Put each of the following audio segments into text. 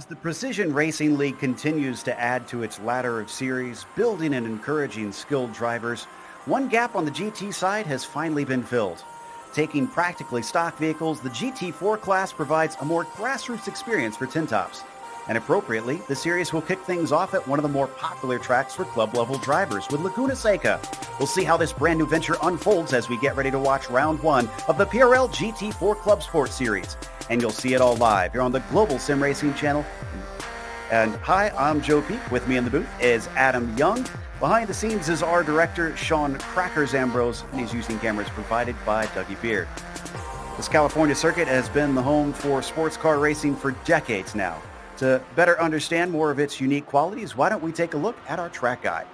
As the Precision Racing League continues to add to its ladder of series, building and encouraging skilled drivers, one gap on the GT side has finally been filled. Taking practically stock vehicles, the GT4 class provides a more grassroots experience for tin tops. And appropriately, the series will kick things off at one of the more popular tracks for club-level drivers with Laguna Seca. We'll see how this brand new venture unfolds as we get ready to watch round one of the PRL GT4 Clubsport series. And you'll see it all live here on the Global Sim Racing channel. And hi, I'm Joe Peak. With me in the booth is Adam Young. Behind the scenes is our director, Sean Crackers Ambrose, and he's using cameras provided by Dougie Beard. This California circuit has been the home for sports car racing for decades now. To better understand more of its unique qualities, why don't we take a look at our track guide.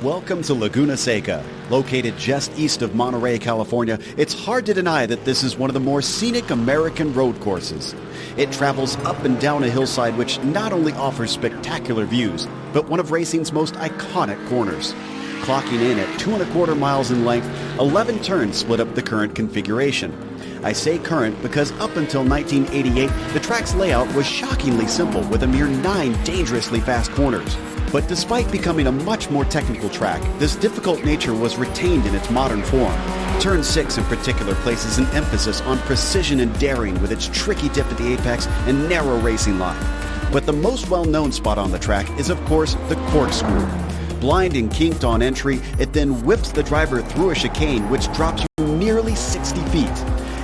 Welcome to Laguna Seca. Located just east of Monterey, California, it's hard to deny that this is one of the more scenic American road courses. It travels up and down a hillside which not only offers spectacular views, but one of racing's most iconic corners. Clocking in at 2.25 miles in length, 11 turns split up the current configuration. I say current because up until 1988, the track's layout was shockingly simple with a mere 9 dangerously fast corners. But despite becoming a much more technical track, this difficult nature was retained in its modern form. Turn 6 in particular places an emphasis on precision and daring with its tricky dip at the apex and narrow racing line. But the most well-known spot on the track is of course the corkscrew. Blind and kinked on entry, it then whips the driver through a chicane which drops you nearly 60 feet.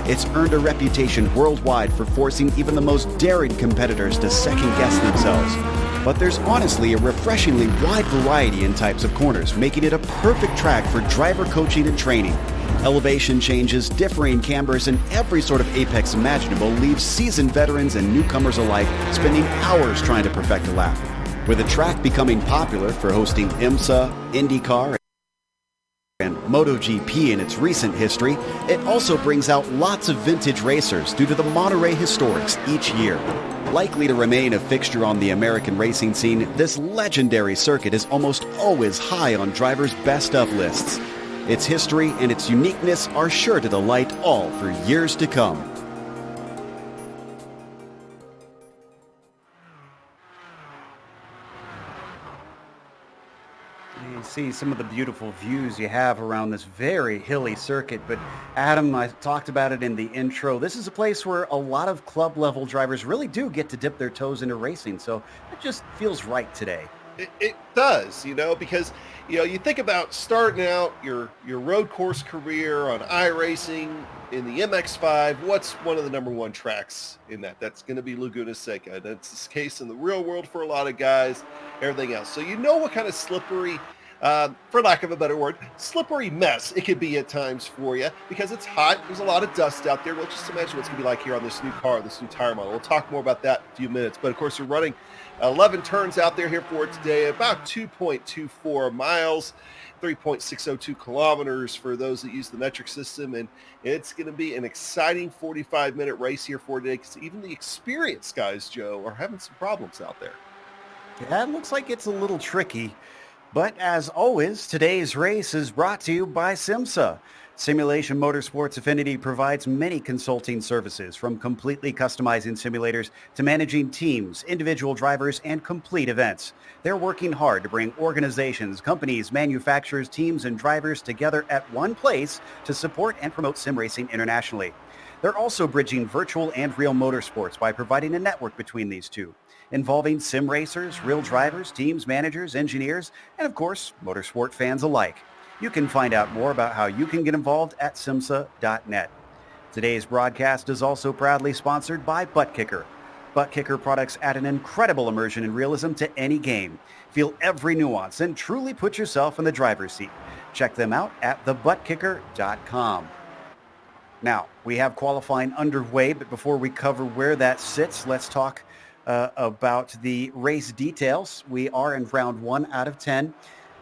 It's earned a reputation worldwide for forcing even the most daring competitors to second-guess themselves. But there's honestly a refreshingly wide variety in types of corners, making it a perfect track for driver coaching and training. Elevation changes, differing cambers, and every sort of apex imaginable leaves seasoned veterans and newcomers alike spending hours trying to perfect a lap. With the track becoming popular for hosting IMSA, IndyCar, and MotoGP in its recent history, it also brings out lots of vintage racers due to the Monterey historics each year. Likely to remain a fixture on the American racing scene, this legendary circuit is almost always high on drivers' best of lists. Its history and its uniqueness are sure to delight all for years to come. You see some of the beautiful views you have around this very hilly circuit, but Adam, I talked about it in the intro. This is a place where a lot of club level drivers really do get to dip their toes into racing, so it just feels right today. It does, because, you think about starting out your road course career on iRacing in the MX-5. What's one of the number one tracks in that? That's going to be Laguna Seca. That's the case in the real world for a lot of guys, everything else. So you know what kind of slippery, for lack of a better word, slippery mess it could be at times for you because it's hot. There's a lot of dust out there. Well, just imagine what's going to be like here on this new car, this new tire model. We'll talk more about that in a few minutes. But, of course, you're running 11 turns out there here for today, about 2.24 miles, 3.602 kilometers for those that use the metric system. And it's going to be an exciting 45-minute race here for today because even the experienced guys, Joe, are having some problems out there. Yeah, it looks like it's a little tricky. But as always, today's race is brought to you by SimMSA. Simulation Motorsports Affinity provides many consulting services, from completely customizing simulators to managing teams, individual drivers, and complete events. They're working hard to bring organizations, companies, manufacturers, teams, and drivers together at one place to support and promote sim racing internationally. They're also bridging virtual and real motorsports by providing a network between these two, involving sim racers, real drivers, teams, managers, engineers, and of course, motorsport fans alike. You can find out more about how you can get involved at SIMMSA.net. Today's broadcast is also proudly sponsored by ButtKicker. ButtKicker products add an incredible immersion and realism to any game. Feel every nuance and truly put yourself in the driver's seat. Check them out at thebuttkicker.com. Now, we have qualifying underway, but before we cover where that sits, let's talk about the race details. We are in round 1 out of 10.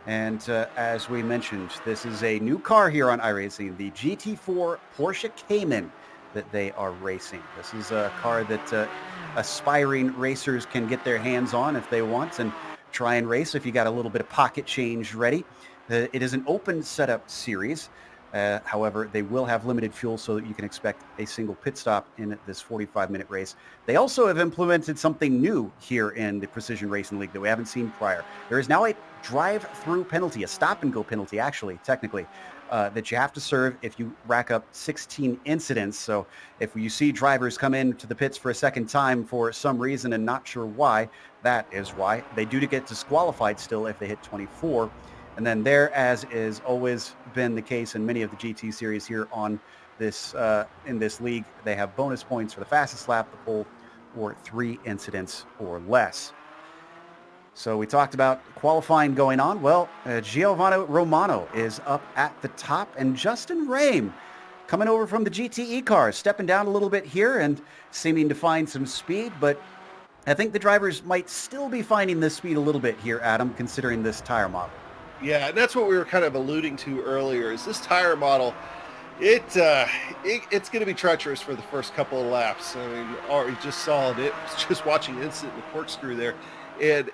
And as we mentioned, this is a new car here on iRacing, the GT4 Porsche Cayman that they are racing. This is a car that aspiring racers can get their hands on if they want and try and race if you got a little bit of pocket change ready. It is an open setup series. However, they will have limited fuel, so that you can expect a single pit stop in this 45-minute race. They also have implemented something new here in the Precision Racing League that we haven't seen prior. There is now a drive-through penalty, a stop-and-go penalty, actually, technically, that you have to serve if you rack up 16 incidents. So if you see drivers come into the pits for a second time for some reason and not sure why, that is why. They do get disqualified still if they hit 24. And then there, as is always been the case in many of the GT series here on this in this league, they have bonus points for the fastest lap, the pole, or 3 incidents or less. So we talked about qualifying going on. Well, Giovanni Romano is up at the top, and Justin Rame coming over from the GTE cars, stepping down a little bit here and seeming to find some speed, but I think the drivers might still be finding this speed a little bit here, Adam, considering this tire model. Yeah, and that's what we were kind of alluding to earlier, is this tire model, it's going to be treacherous for the first couple of laps. I mean, you just saw it. It was just watching the incident in the corkscrew there. And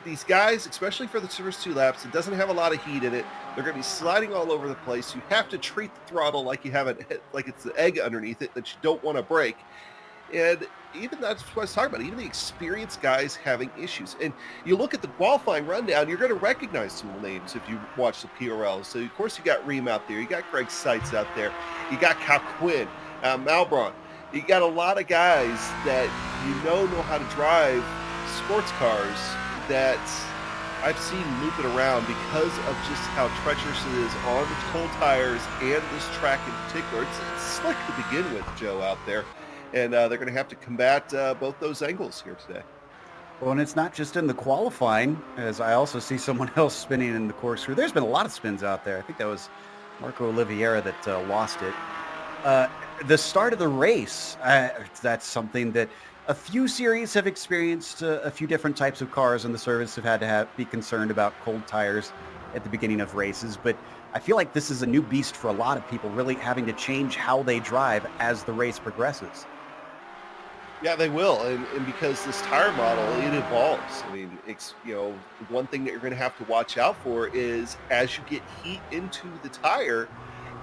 these guys, especially for the first 2 laps, it doesn't have a lot of heat in it. They're going to be sliding all over the place. You have to treat the throttle like you have it, like it's the egg underneath it that you don't want to break. And even that's what I was talking about. Even the experienced guys having issues. And you look at the qualifying rundown, you're going to recognize some names if you watch the PRL. So, of course, you got Ream out there. You got Greg Seitz out there. You got Cal Quinn, Malbron. You got a lot of guys that know how to drive sports cars that I've seen loop it around because of just how treacherous it is on the cold tires and this track in particular. It's slick to begin with, Joe, out there. And they're going to have to combat both those angles here today. Well, and it's not just in the qualifying, as I also see someone else spinning in the corkscrew. There's been a lot of spins out there. I think that was Marco Oliveira that lost it. The start of the race, that's something that a few series have experienced. A few different types of cars in the service have had to be concerned about cold tires at the beginning of races. But I feel like this is a new beast for a lot of people, really having to change how they drive as the race progresses. Yeah, they will, and because this tire model, it evolves. I mean, it's, one thing that you're going to have to watch out for is as you get heat into the tire,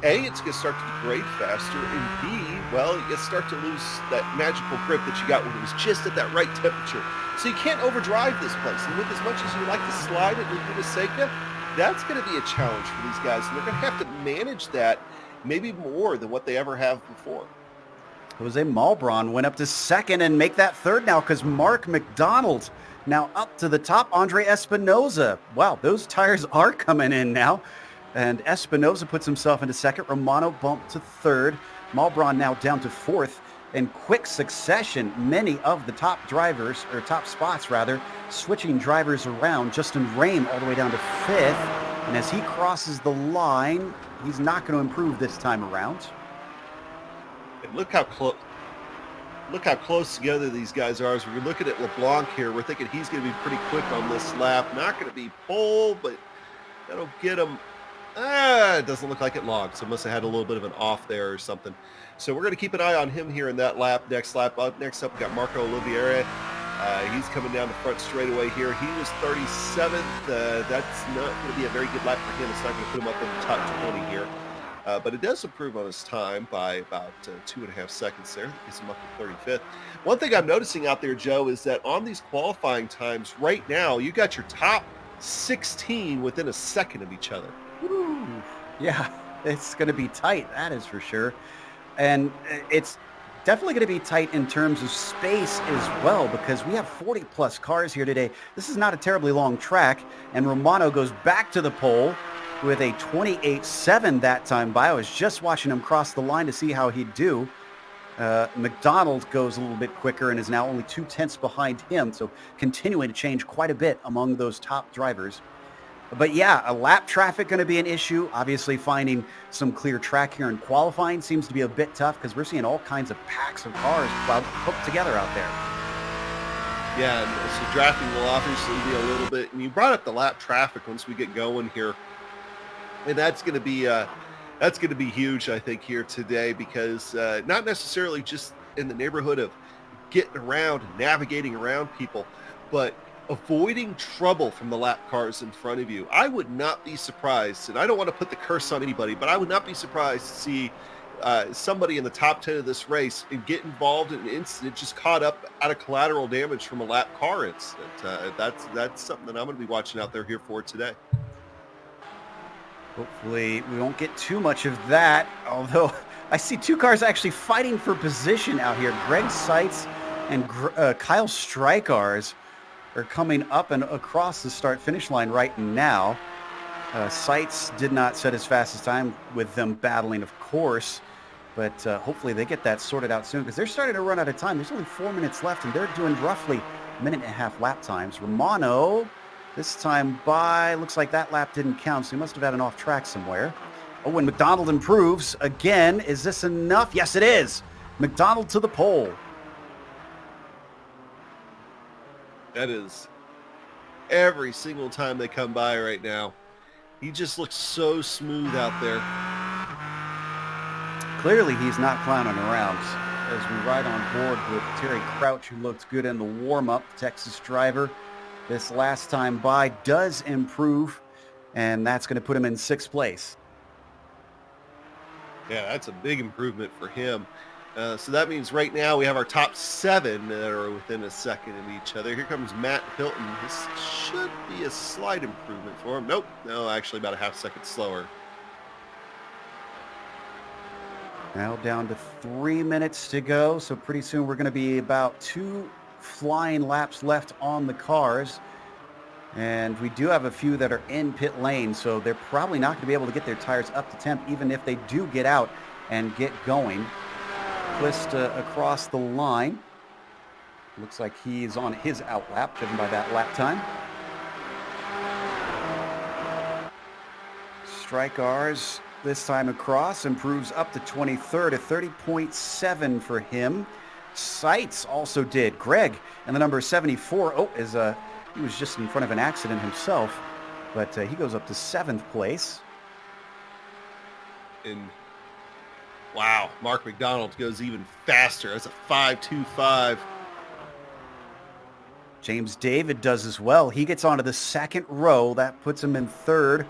A, it's going to start to degrade faster, and B, well, you start to lose that magical grip that you got when it was just at that right temperature. So you can't overdrive this place, and with as much as you like to slide at Laguna Seca, that's going to be a challenge for these guys, and they're going to have to manage that maybe more than what they ever have before. Jose Malbron went up to second and make that third now because Mark McDonald now up to the top. Andre Espinoza. Wow, those tires are coming in now. And Espinoza puts himself into second. Romano bumped to third. Malbron now down to fourth. In quick succession, many of the top drivers, or top spots rather, switching drivers around. Justin Rame all the way down to fifth. And as he crosses the line, he's not going to improve this time around. And look how close together these guys are. As we're looking at LeBlanc here, we're thinking he's going to be pretty quick on this lap. Not going to be pole, but that'll get him. It doesn't look like it long, so must have had a little bit of an off there or something. So we're going to keep an eye on him here in that lap. Next lap up. Next up, we got Marco Oliveira. He's coming down the front straightaway here. He was 37th. That's not going to be a very good lap for him. It's not going to put him up in the top 20 here. But it does improve on his time by about 2.5 seconds there. Gets him up to 35th. One thing I'm noticing out there, Joe, is that on these qualifying times right now, you got your top 16 within a second of each other. Woo. Yeah, it's going to be tight, that is for sure. And it's definitely going to be tight in terms of space as well, because we have 40 plus cars here today. This is not a terribly long track, and Romano goes back to the pole with a 28.7 that time by. I was just watching him cross the line to see how he'd do. McDonald goes a little bit quicker and is now only 0.2 behind him, so continuing to change quite a bit among those top drivers. But yeah, a lap traffic going to be an issue. Obviously finding some clear track here in qualifying seems to be a bit tough because we're seeing all kinds of packs of cars hooked together out there. Yeah, and so drafting will obviously be a little bit, and you brought up the lap traffic once we get going here. And that's going to be huge, I think, here today, because not necessarily just in the neighborhood of getting around and navigating around people, but avoiding trouble from the lap cars in front of you. I would not be surprised, and I don't want to put the curse on anybody, but I would not be surprised to see somebody in the top 10 of this race and get involved in an incident just caught up out of collateral damage from a lap car incident. That's something that I'm going to be watching out there here for today. Hopefully we won't get too much of that, although I see two cars actually fighting for position out here. Greg Seitz and Kyle Strykars are coming up and across the start-finish line right now. Seitz did not set his fastest time with them battling, of course, but hopefully they get that sorted out soon because they're starting to run out of time. There's only 4 minutes left, and they're doing roughly 1.5-minute lap times. Romano, this time by, looks like that lap didn't count, so he must have had an off track somewhere. Oh, and McDonald improves again. Is this enough? Yes, it is. McDonald to the pole. That is every single time they come by right now. He just looks so smooth out there. Clearly, he's not clowning around as we ride on board with Terry Crouch, who looked good in the warm-up, Texas driver. This last time by does improve, and that's going to put him in 6th place. Yeah, that's a big improvement for him. So that means right now we have our top 7 that are within a second of each other. Here comes Matt Hilton. This should be a slight improvement for him. Nope. No, actually about a half second slower. Now down to 3 minutes to go. So pretty soon we're going to be about 2 flying laps left on the cars. And we do have a few that are in pit lane, so they're probably not going to be able to get their tires up to temp, even if they do get out and get going. Twist across the line. Looks like he's on his out lap, driven by that lap time. Strykars this time across improves up to 23rd, a 30.7 for him. Seitz also did. Greg and the number 74. He was just in front of an accident himself, but he goes up to 7th place. And wow, Mark McDonald goes even faster. That's a 5.25. James David does as well. He gets onto the 2nd row. That puts him in 3rd.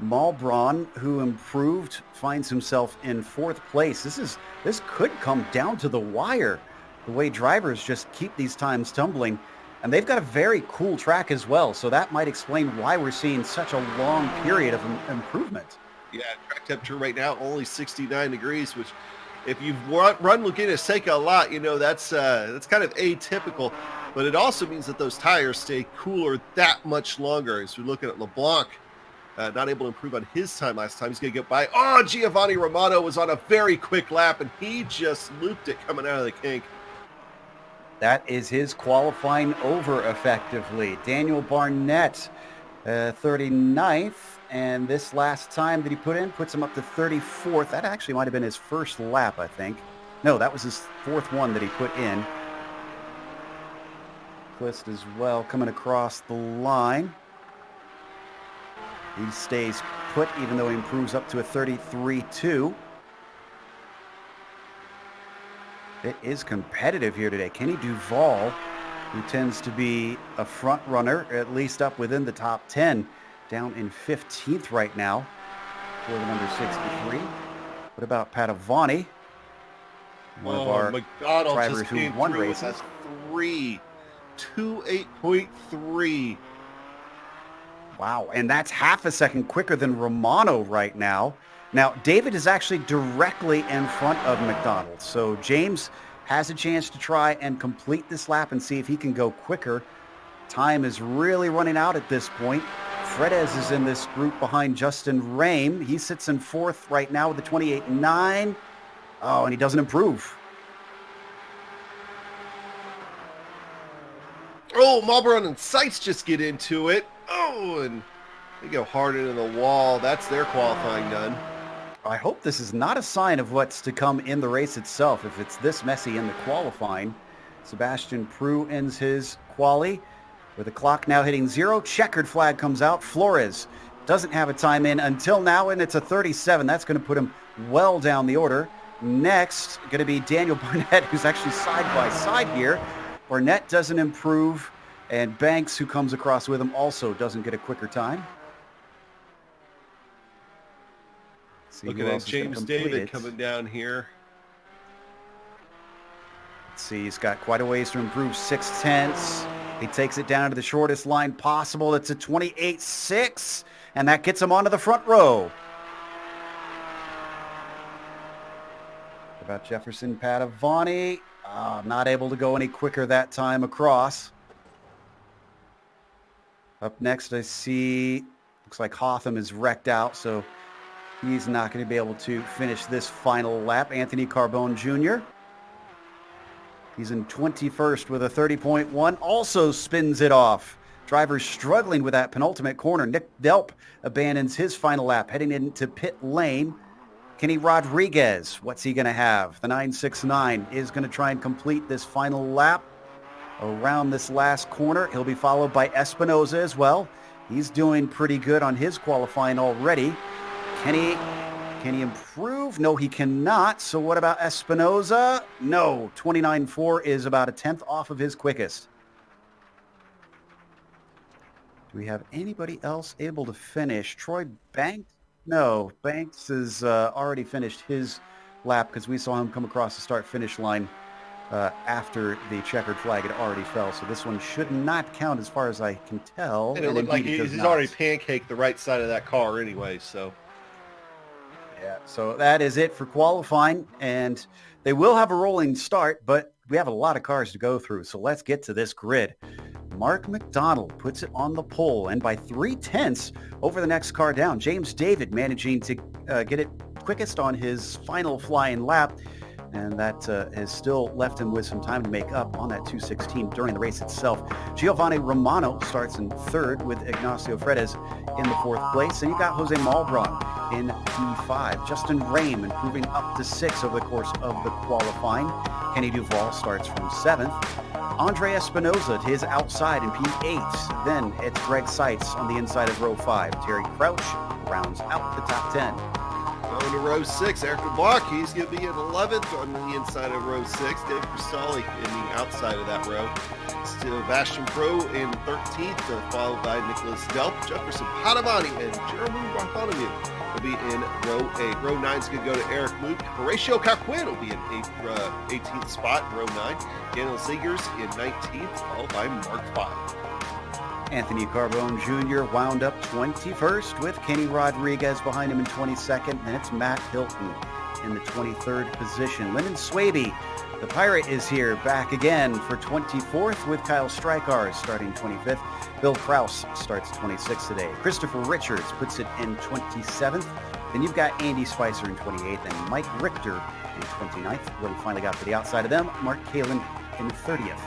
Malbron, who improved, finds himself in 4th place. This could come down to the wire, the way drivers just keep these times tumbling. And they've got a very cool track as well, so that might explain why we're seeing such a long period of improvement. Yeah, track temperature right now only 69 degrees, which if you've run Laguna Seca a lot, you know that's kind of atypical. But it also means that those tires stay cooler that much longer. As we're looking at LeBlanc, not able to improve on his time last time. He's going to get by. Oh, Giovanni Romano was on a very quick lap, and he just looped it coming out of the kink. That is his qualifying over effectively. Daniel Barnett, 39th, and this last time that he put in puts him up to 34th. That actually might have been his first lap, I think. No, that was his 4th one that he put in. Twist as well coming across the line. He stays put even though he improves up to a 33.2. It is competitive here today. Kenny Duval, who tends to be a front runner, at least up within the top 10, down in 15th right now for the number 63. What about Padavani? One of our McDonald drivers who won races. That's 28.3. Wow, and that's half a second quicker than Romano right now. Now, David is actually directly in front of McDonald, so James has a chance to try and complete this lap and see if he can go quicker. Time is really running out at this point. Fredez is in this group behind Justin Rame. He sits in 4th right now with a 28.9. Oh, and he doesn't improve. Oh, Malbron and Seitz just get into it. Oh, and they go hard into the wall. That's their qualifying done. I hope this is not a sign of what's to come in the race itself, if it's this messy in the qualifying. Sebastian Prue ends his quali with the clock now hitting 0. Checkered flag comes out. Flores doesn't have a time in until now, and it's a 37. That's going to put him well down the order. Next, going to be Daniel Barnett, who's actually side by side here. Barnett doesn't improve, And Banks, who comes across with him, also doesn't get a quicker time. Looking at James David coming down here. Let's see, he's got quite a ways to improve, 6/10. He takes it down to the shortest line possible. It's a 28.6, and that gets him onto the front row. What about Jefferson Padavani? Not able to go any quicker that time across. Up next, I see, looks like Hotham is wrecked out, so he's not going to be able to finish this final lap. Anthony Carbone Jr., he's in 21st with a 30.1, also spins it off. Drivers struggling with that penultimate corner. Nick Delp abandons his final lap, heading into pit lane. Kenny Rodriguez, what's he going to have? The 969 is going to try and complete this final lap around this last corner. He'll be followed by Espinoza as well. He's doing pretty good on his qualifying already. Can he improve? No, he cannot. So what about Espinoza? No, 29.4 is about a tenth off of his quickest. Do we have anybody else able to finish? Troy Banks? No, Banks has already finished his lap because we saw him come across the start-finish line after the checkered flag had already fell. So this one should not count as far as I can tell. And it looked like he's already pancaked the right side of that car anyway, so. Yeah, so that is it for qualifying, and they will have a rolling start, but we have a lot of cars to go through, so let's get to this grid. Mark McDonald puts it on the pole, and by 3/10 over the next car down, James David managing to get it quickest on his final flying lap, and that has still left him with some time to make up on that 2:16 during the race itself. Giovanni Romano starts in third with Ignacio Fredes in the fourth place, and you got Jose Malbron in P5. Justin Rame improving up to 6 over the course of the qualifying. Kenny Duval starts from 7th. Andre Espinoza to his outside in P8. Then it's Greg Seitz on the inside of row 5. Terry Crouch rounds out the top 10. Going to row 6, Eric LeBlanc, he's going to be at 11th on the inside of row 6. Dave Cristali in the outside of that row. Still Bastian Pro in 13th, followed by Nicholas Delp, Jefferson Padavani, and Jeremy Bartholomew will be in row 8. Row 9 is going to go to Eric Luke. Horatio Caquin will be in 18th spot in row 9. Daniel Segers in 19th, followed by Mark 5. Anthony Carbone Jr. wound up 21st with Kenny Rodriguez behind him in 22nd, and it's Matt Hilton in the 23rd position. Lyndon Swaby, the Pirate, is here back again for 24th with Kyle Strykars starting 25th. Bill Kraus starts 26th today. Christopher Richards puts it in 27th. Then you've got Andy Spicer in 28th and Mike Richter in 29th. When we finally got to the outside of them, Mark Kalin in 30th.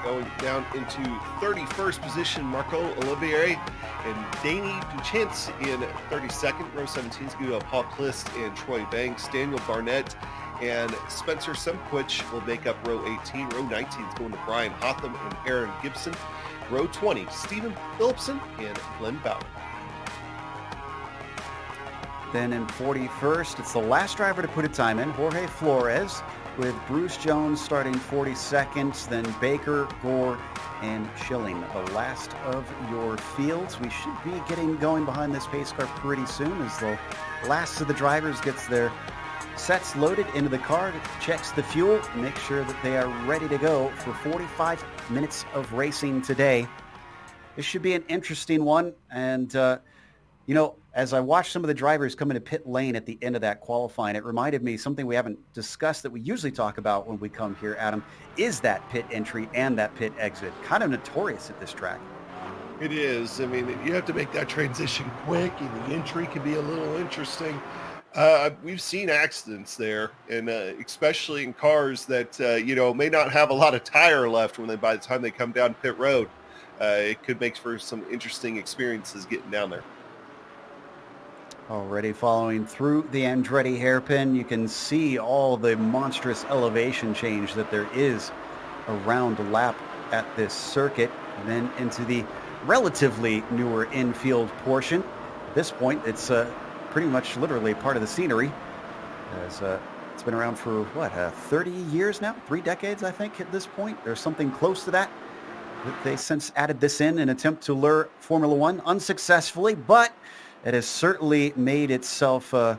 Going down into 31st position, Marco Olivieri and Danny Duchance in 32nd. Row 17 is going to go Paul Klist and Troy Banks. Daniel Barnett and Spencer Semquich will make up row 18. Row 19 is going to Brian Hotham and Aaron Gibson. Row 20, Stephen Phillipson and Glenn Bauer. Then in 41st, it's the last driver to put a time in, Jorge Flores, with Bruce Jones starting 42nd, then Baker, Gore, and Schilling. The last of your fields. We should be getting going behind this pace car pretty soon as the last of the drivers gets their sets loaded into the car, checks the fuel, make sure that they are ready to go for 45 minutes of racing today. This should be an interesting one, and as I watched some of the drivers come into pit lane at the end of that qualifying, it reminded me something we haven't discussed that we usually talk about when we come here, Adam, is that pit entry and that pit exit. Kind of notorious at this track. It is. I mean, you have to make that transition quick, and the entry can be a little interesting. We've seen accidents there, and especially in cars that, may not have a lot of tire left by the time they come down pit road. It could make for some interesting experiences getting down there. Already following through the Andretti hairpin, you can see all the monstrous elevation change that there is around a lap at this circuit. And then into the relatively newer infield portion. At this point, it's pretty much literally part of the scenery, as it's been around for 30 years now, 3 decades, I think, at this point. There's something close to that. They since added this in an attempt to lure Formula One unsuccessfully, but it has certainly made itself a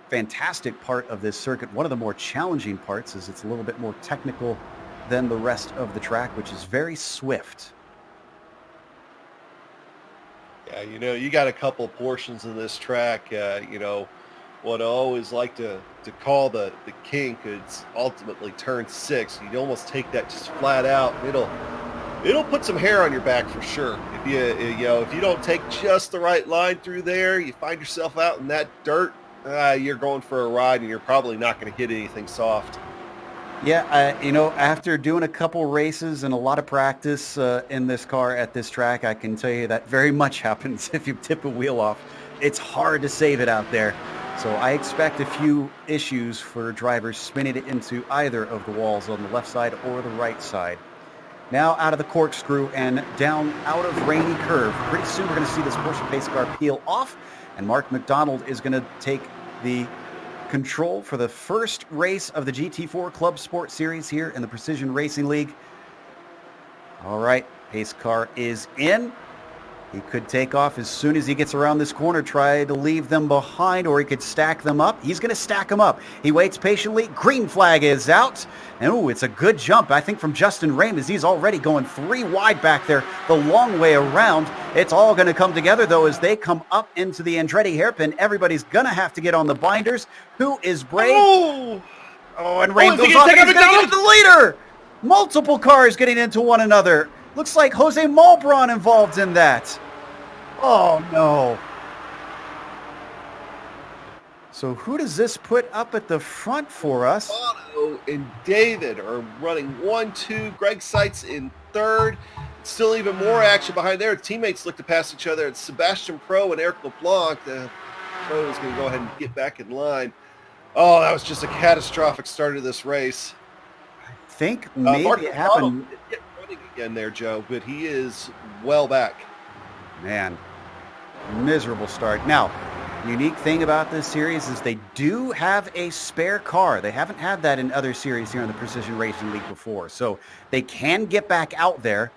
fantastic part of this circuit. One of the more challenging parts is it's a little bit more technical than the rest of the track, which is very swift. Yeah, you got a couple portions of this track, what I always like to call the kink. It's ultimately turn 6. You almost take that just flat out. It'll put some hair on your back for sure. If you don't take just the right line through there, you find yourself out in that dirt, you're going for a ride and you're probably not going to hit anything soft. Yeah, after doing a couple races and a lot of practice in this car at this track, I can tell you that very much happens if you tip a wheel off. It's hard to save it out there. So I expect a few issues for drivers spinning it into either of the walls on the left side or the right side. Now out of the corkscrew and down out of rainy curve. Pretty soon we're going to see this Porsche pace car peel off, and Mark McDonald is going to take the control for the first race of the GT4 Clubsport Series here in the Precision Racing League. All right, pace car is in. He could take off as soon as he gets around this corner, try to leave them behind, or he could stack them up. He's going to stack them up. He waits patiently. Green flag is out. And, ooh, it's a good jump, I think, from Justin Rahm, as he's already going 3 wide back there the long way around. It's all going to come together, though, as they come up into the Andretti hairpin. Everybody's going to have to get on the binders. Who is brave? Oh, and Rahm goes off, and he's going to get into the leader. Multiple cars getting into one another. Looks like Jose Malbron involved in that. Oh, no. So who does this put up at the front for us? Otto and David are running 1-2. Greg Seitz in 3rd. Still even more action behind there. Teammates look to pass each other. It's Sebastian Pro and Eric LeBlanc. The Pro is going to go ahead and get back in line. Oh, that was just a catastrophic start to this race. I think maybe it happened. Again there, Joe, but he is well back. Man, miserable start. Now, unique thing about this series is they do have a spare car. They haven't had that in other series here in the Precision Racing League before, so they can get back out there.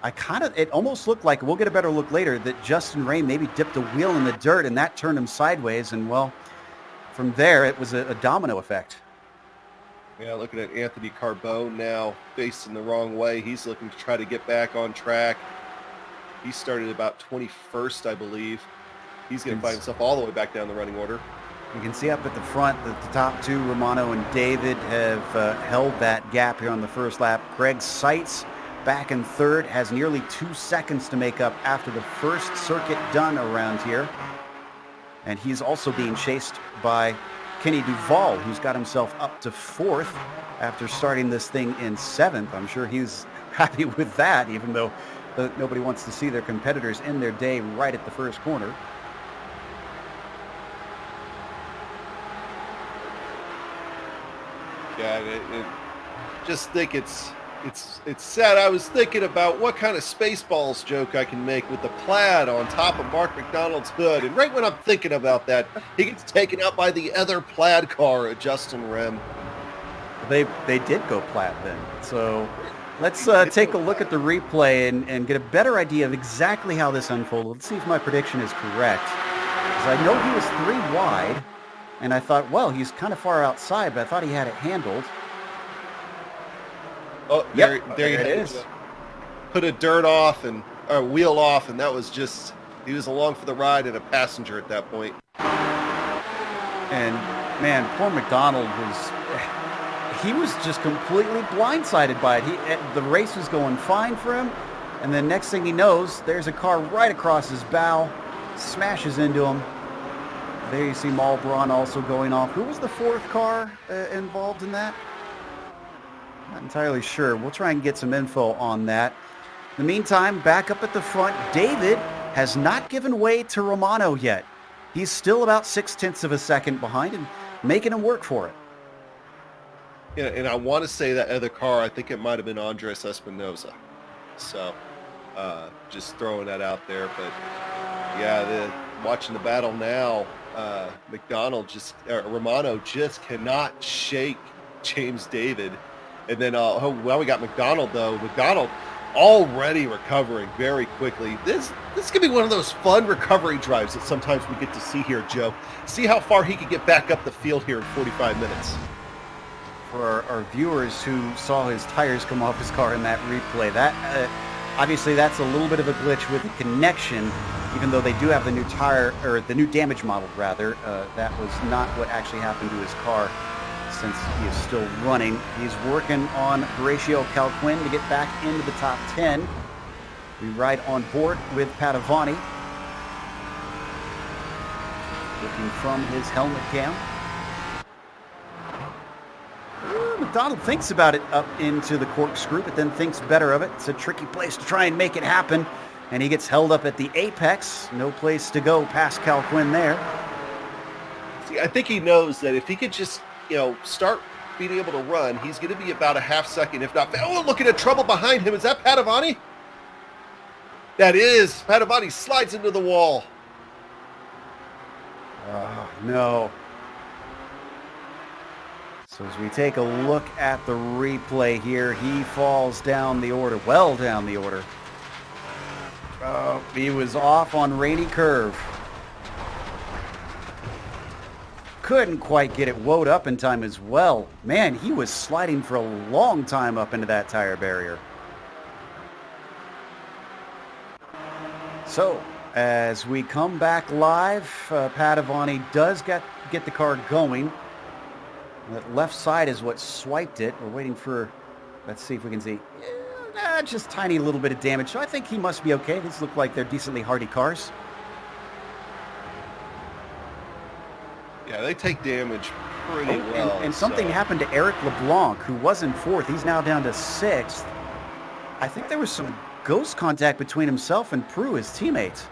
It almost looked like, we'll get a better look later, that Justin Rahm maybe dipped a wheel in the dirt and that turned him sideways, and well, from there it was a domino effect. Yeah, looking at Anthony Carbone now, facing the wrong way. He's looking to try to get back on track. He started about 21st, I believe. He's going to find himself all the way back down the running order. You can see up at the front that the top two, Romano and David, have held that gap here on the first lap. Greg Seitz back in 3rd, has nearly 2 seconds to make up after the first circuit done around here. And he's also being chased by Kenny Duval, who's got himself up to 4th after starting this thing in 7th. I'm sure he's happy with that, even though nobody wants to see their competitors end their day right at the first corner. Yeah, just think it's sad. I was thinking about what kind of Spaceballs joke I can make with the plaid on top of Mark McDonald's hood. And right when I'm thinking about that, he gets taken out by the other plaid car at Justin Rahm. They did go plaid then. So let's take a look at the replay and get a better idea of exactly how this unfolded. Let's see if my prediction is correct. Because I know he was 3 wide, and I thought, well, he's kind of far outside, but I thought he had it handled. Oh, there it is. Put a dirt off and a wheel off, and that was just, he was along for the ride and a passenger at that point. And man, poor McDonald he was just completely blindsided by it. The race was going fine for him, and then next thing he knows, there's a car right across his bow, smashes into him. There you see Malbron also going off. Who was the 4th car involved in that? Not entirely sure. We'll try and get some info on that. In the meantime, back up at the front, David has not given way to Romano yet. He's still about 0.6 of a second behind and making him work for it. Yeah, and I want to say that other car, I think it might have been Andres Espinosa. So, just throwing that out there. But, yeah, watching the battle now, Romano just cannot shake James David. And then, oh, well, we got McDonald, though. McDonald already recovering very quickly. This is going to be one of those fun recovery drives that sometimes we get to see here, Joe. See how far he can get back up the field here in 45 minutes. For our viewers who saw his tires come off his car in that replay, that obviously that's a little bit of a glitch with the connection, even though they do have the new tire, or the new damage model rather. That was not what actually happened to his car, since he is still running. He's working on Horatio Calquin to get back into the top 10. We ride on board with Padavani, looking from his helmet cam. McDonald thinks about it up into the corkscrew, but then thinks better of it. It's a tricky place to try and make it happen, and he gets held up at the apex. No place to go past Calquin there. See, I think he knows that if he could just, start being able to run, he's going to be about a half second, if not. Oh, look at trouble behind him. Is that Padavani? That is. Padavani slides into the wall. Oh, no. So as we take a look at the replay here, he falls down the order, well down the order. He was off on Rainy Curve. Couldn't quite get it woed up in time as well. Man, he was sliding for a long time up into that tire barrier. So, as we come back live, Padavani does get the car going. That left side is what swiped it. We're waiting for, let's see if we can see. Just tiny little bit of damage. So I think he must be okay. These look like they're decently hardy cars. Yeah, they take damage pretty well. And something happened to Eric LeBlanc, who was in 4th. He's now down to 6th. I think there was some ghost contact between himself and Prue, his teammate.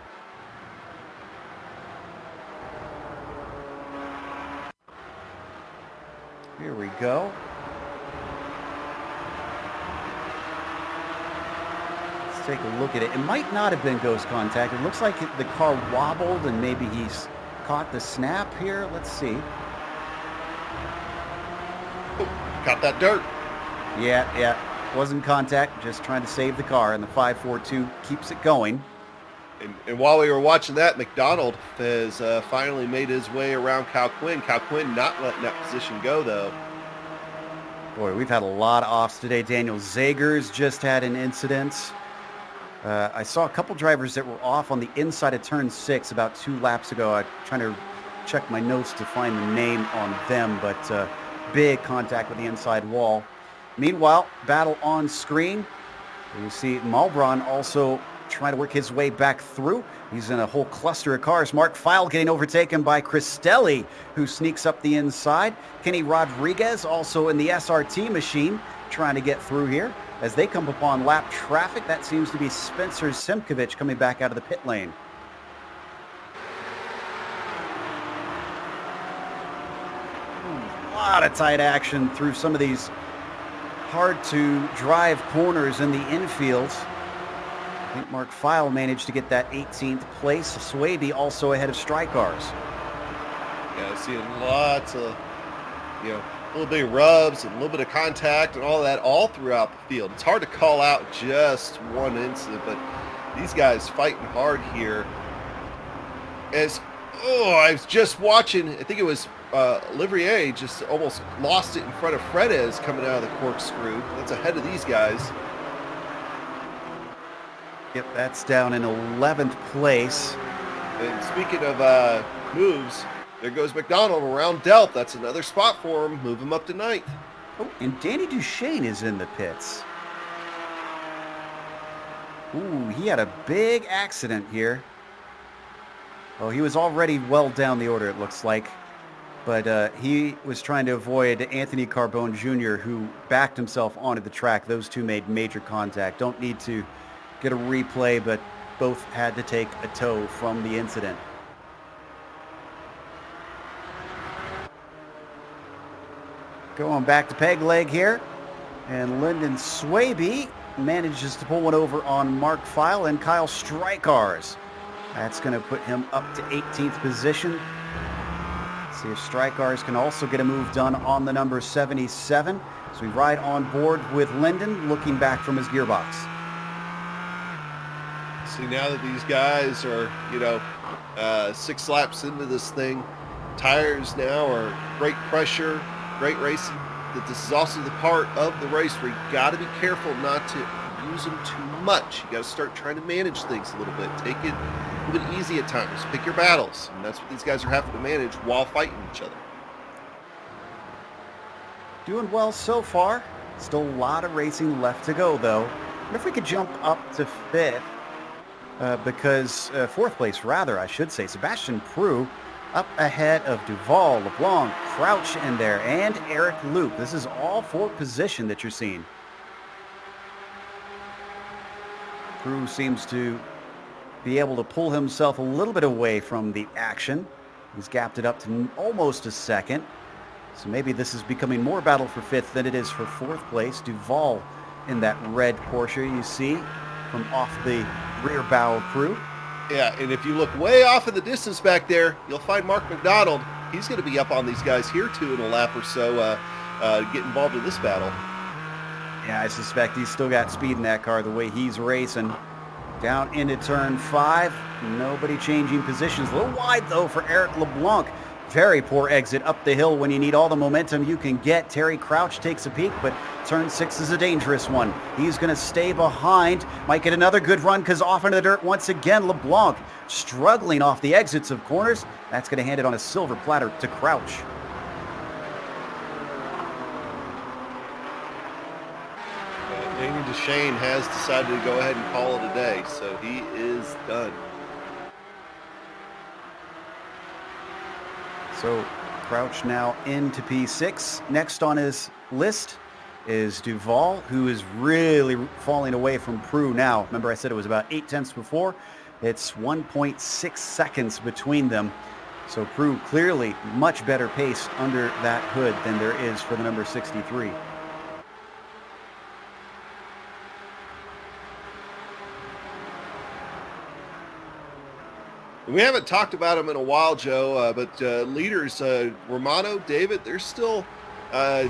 Here we go. Let's take a look at it. It might not have been ghost contact. It looks like the car wobbled and maybe he's caught the snap here. Let's see. Oh, caught that dirt. Yeah. Wasn't contact, just trying to save the car, and the 542 keeps it going. And while we were watching that, McDonald has finally made his way around Calquin. Calquin not letting that position go, though. Boy, we've had a lot of offs today. Daniel Zagers just had an incident. I saw a couple drivers that were off on the inside of turn 6 about 2 laps ago. I'm trying to check my notes to find the name on them, but big contact with the inside wall. Meanwhile, battle on screen. You see Malbron also trying to work his way back through. He's in a whole cluster of cars. Mark Feil getting overtaken by Cristelli, who sneaks up the inside. Kenny Rodriguez also in the SRT machine trying to get through here. As they come upon lap traffic, that seems to be Spencer Simkovich coming back out of the pit lane. A lot of tight action through some of these hard to drive corners in the infield. I think Mark Feil managed to get that 18th place. Swaby also ahead of Strykars. Yeah, seeing lots of, a little bit of rubs and a little bit of contact and all that all throughout the field. It's hard to call out just one incident, but these guys fighting hard here. I was just watching, I think it was Livrier just almost lost it in front of Fredez coming out of the corkscrew. That's ahead of these guys. Yep, that's down in 11th place. And speaking of moves, there goes McDonald around Delp. That's another spot for him. Move him up to 9th. Oh, and Danny Duchesne is in the pits. Ooh, he had a big accident here. Oh, he was already well down the order, it looks like. But he was trying to avoid Anthony Carbone Jr., who backed himself onto the track. Those two made major contact. Don't need to get a replay, but both had to take a tow from the incident. Going back to peg leg here, and Lyndon Swaby manages to pull one over on Mark Feil and Kyle Strykars. That's going to put him up to 18th position. See if Strikers can also get a move done on the number 77. So we ride on board with Linden, looking back from his gearbox. See, now that these guys are, 6 laps into this thing, tires now are great pressure, great racing. That this is also the part of the race where you got to be careful not to use them too much. You got to start trying to manage things a little bit. Take it a little bit easy at times. Pick your battles, and that's what these guys are having to manage while fighting each other. Doing well so far. Still a lot of racing left to go, though. What if we could jump up to 5th? Because 4th place, rather, I should say. Sebastian Prue up ahead of Duval, LeBlanc, Crouch in there, and Eric Luke. This is all for position that you're seeing. Prue seems to be able to pull himself a little bit away from the action. He's gapped it up to almost a second. So maybe this is becoming more battle for 5th than it is for 4th place. Duval in that red Porsche you see from off the rear bow of Prue. Yeah, and if you look way off in the distance back there, you'll find Mark McDonald. He's going to be up on these guys here, too, in a lap or so, get involved in this battle. Yeah, I suspect he's still got speed in that car the way he's racing. Down into turn 5. Nobody changing positions. A little wide, though, for Eric LeBlanc. Very poor exit up the hill when you need all the momentum you can get. Terry Crouch takes a peek, but turn 6 is a dangerous one. He's going to stay behind. Might get another good run because off into the dirt once again. LeBlanc struggling off the exits of corners. That's going to hand it on a silver platter to Crouch. Danny Deshane has decided to go ahead and call it a day, so he is done. So Crouch now into P6. Next on his list is Duval, who is really falling away from Prue now. Remember I said it was about 0.8 before? It's 1.6 seconds between them. So Prue clearly much better pace under that hood than there is for the number 63. We haven't talked about him in a while, Joe, but leaders, Romano, David, they're still,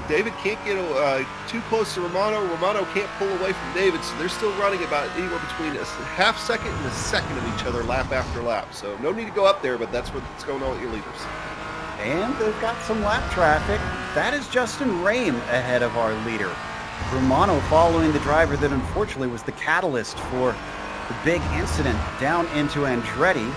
David can't get too close to Romano. Romano can't pull away from David, so they're still running about anywhere between a half second and a second of each other lap after lap. So no need to go up there, but that's what's going on with your leaders. And they've got some lap traffic. That is Justin Rame ahead of our leader. Romano following the driver that unfortunately was the catalyst for the big incident down into Andretti.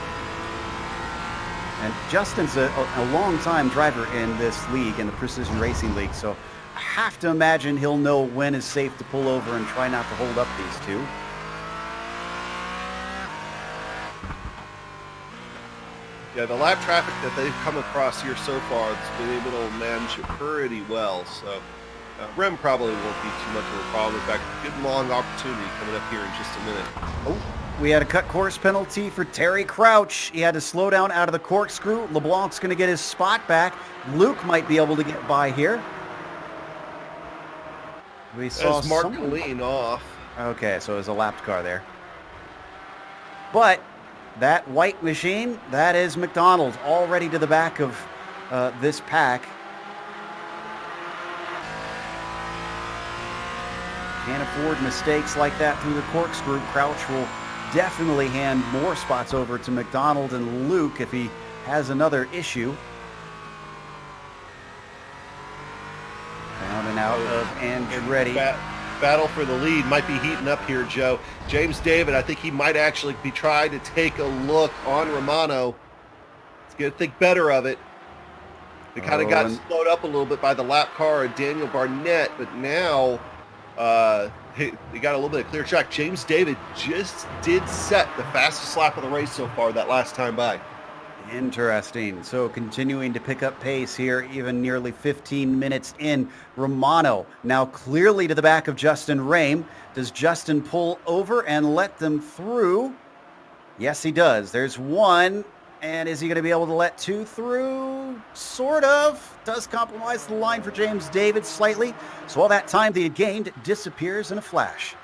And Justin's a long-time driver in this league, in the Precision Racing League, so I have to imagine he'll know when is safe to pull over and try not to hold up these two. Yeah, the lap traffic that they've come across here so far has been able to manage it pretty well, so Rem probably won't be too much of a problem. In fact, good long opportunity coming up here in just a minute. Oh. We had a cut course penalty for Terry Crouch. He had to slow down out of the corkscrew. LeBlanc's going to get his spot back. Luke might be able to get by here. We saw Mark Colleen off. Okay, so it was a lapped car there. But that white machine, that is McDonald, already to the back of this pack. Can't afford mistakes like that through the corkscrew. Crouch will definitely hand more spots over to McDonald and Luke if he has another issue. Down and out of Andretti. Battle for the lead might be heating up here, Joe. James David, I think he might actually be trying to take a look on Romano. He's going to think better of it. They kind of got slowed up a little bit by the lap car of Daniel Barnett, but now they got a little bit of clear track. James David just did set the fastest lap of the race so far that last time by. Interesting. So continuing to pick up pace here, even nearly 15 minutes in. Romano now clearly to the back of Justin Rame. Does Justin pull over and let them through? Yes, he does. There's one. And is he going to be able to let two through? Sort of. Does compromise the line for James David slightly. So all that time they had gained disappears in a flash.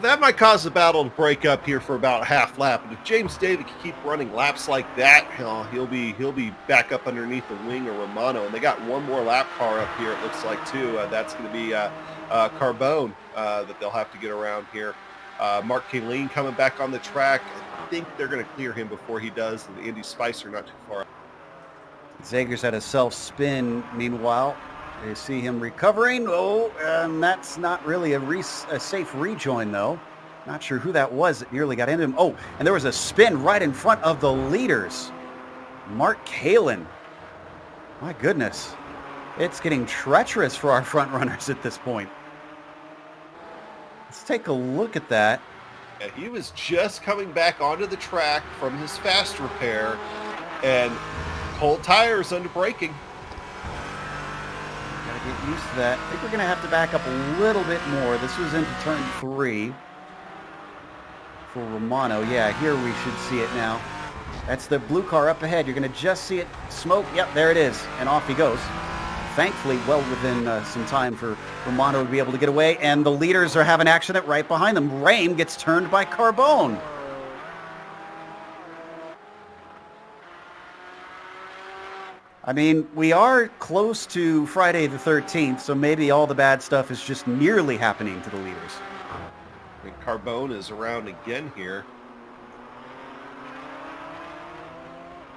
that might cause the battle to break up here for about a half lap. And if James David can keep running laps like that, he'll be back up underneath the wing of Romano. And they got one more lap car up here, it looks like, too. That's going to be Carbone that they'll have to get around here. Mark Kaline coming back on the track. I think they're going to clear him before he does. And Andy Spicer not too far. Zegers had a self-spin. Meanwhile, you see him recovering. Oh, and that's not really a safe rejoin, though. Not sure who that was that nearly got into him. Oh, and there was a spin right in front of the leaders. Mark Kalin. My goodness. It's getting treacherous for our front runners at this point. Let's take a look at that. Yeah, he was just coming back onto the track from his fast repair, and cold tires under braking. Gotta get used to that. I think we're gonna have to back up a little bit more. This was into turn 3 for Romano. Yeah, here we should see it now. That's the blue car up ahead. You're gonna just see it smoke. Yep, there it is, and off he goes. Thankfully, well within some time for Romano to be able to get away, and the leaders are having an accident right behind them. Rain gets turned by Carbone. I mean, we are close to Friday the 13th, so maybe all the bad stuff is just nearly happening to the leaders. I think Carbone is around again here.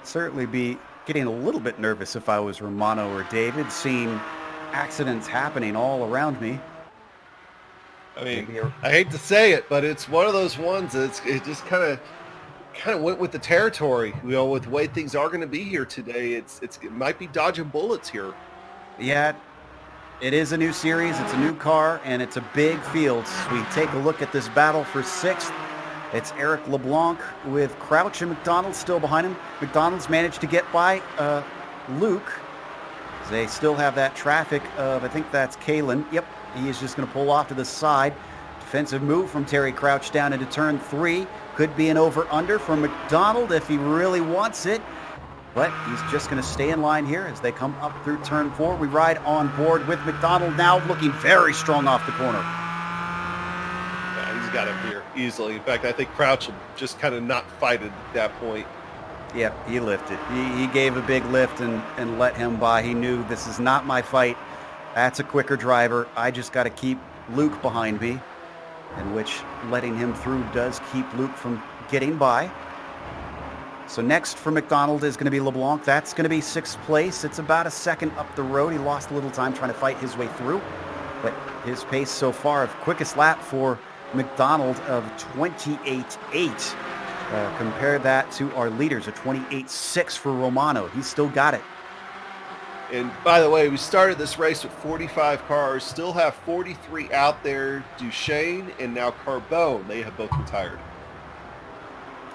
Certainly be getting a little bit nervous if I was Romano or David, seeing accidents happening all around me. I mean, I hate to say it, but it's one of those ones that it just kind of went with the territory. You know, with the way things are going to be here today, it might be dodging bullets here. Yeah, it is a new series, it's a new car, and it's a big field. We take a look at this battle for 6th. It's Eric LeBlanc with Crouch and McDonald still behind him. McDonald's managed to get by Luke. They still have that traffic of, I think that's Kalin. Yep, he is just going to pull off to the side. Defensive move from Terry Crouch down into turn 3. Could be an over-under for McDonald if he really wants it. But he's just going to stay in line here as they come up through turn 4. We ride on board with McDonald now looking very strong off the corner. Yeah, he's got him here easily. In fact, I think Crouch will just kind of not fight it at that point. Yep, he lifted. He gave a big lift and let him by. He knew this is not my fight. That's a quicker driver. I just got to keep Luke behind me, in which letting him through does keep Luke from getting by. So next for McDonald is going to be LeBlanc. That's going to be 6th place. It's about a second up the road. He lost a little time trying to fight his way through, but his pace so far of quickest lap for McDonald of 28.8. Compare that to our leaders, a 28.6 for Romano. He's still got it. And by the way, we started this race with 45 cars, still have 43 out there. Duchesne and now Carbone, they have both retired.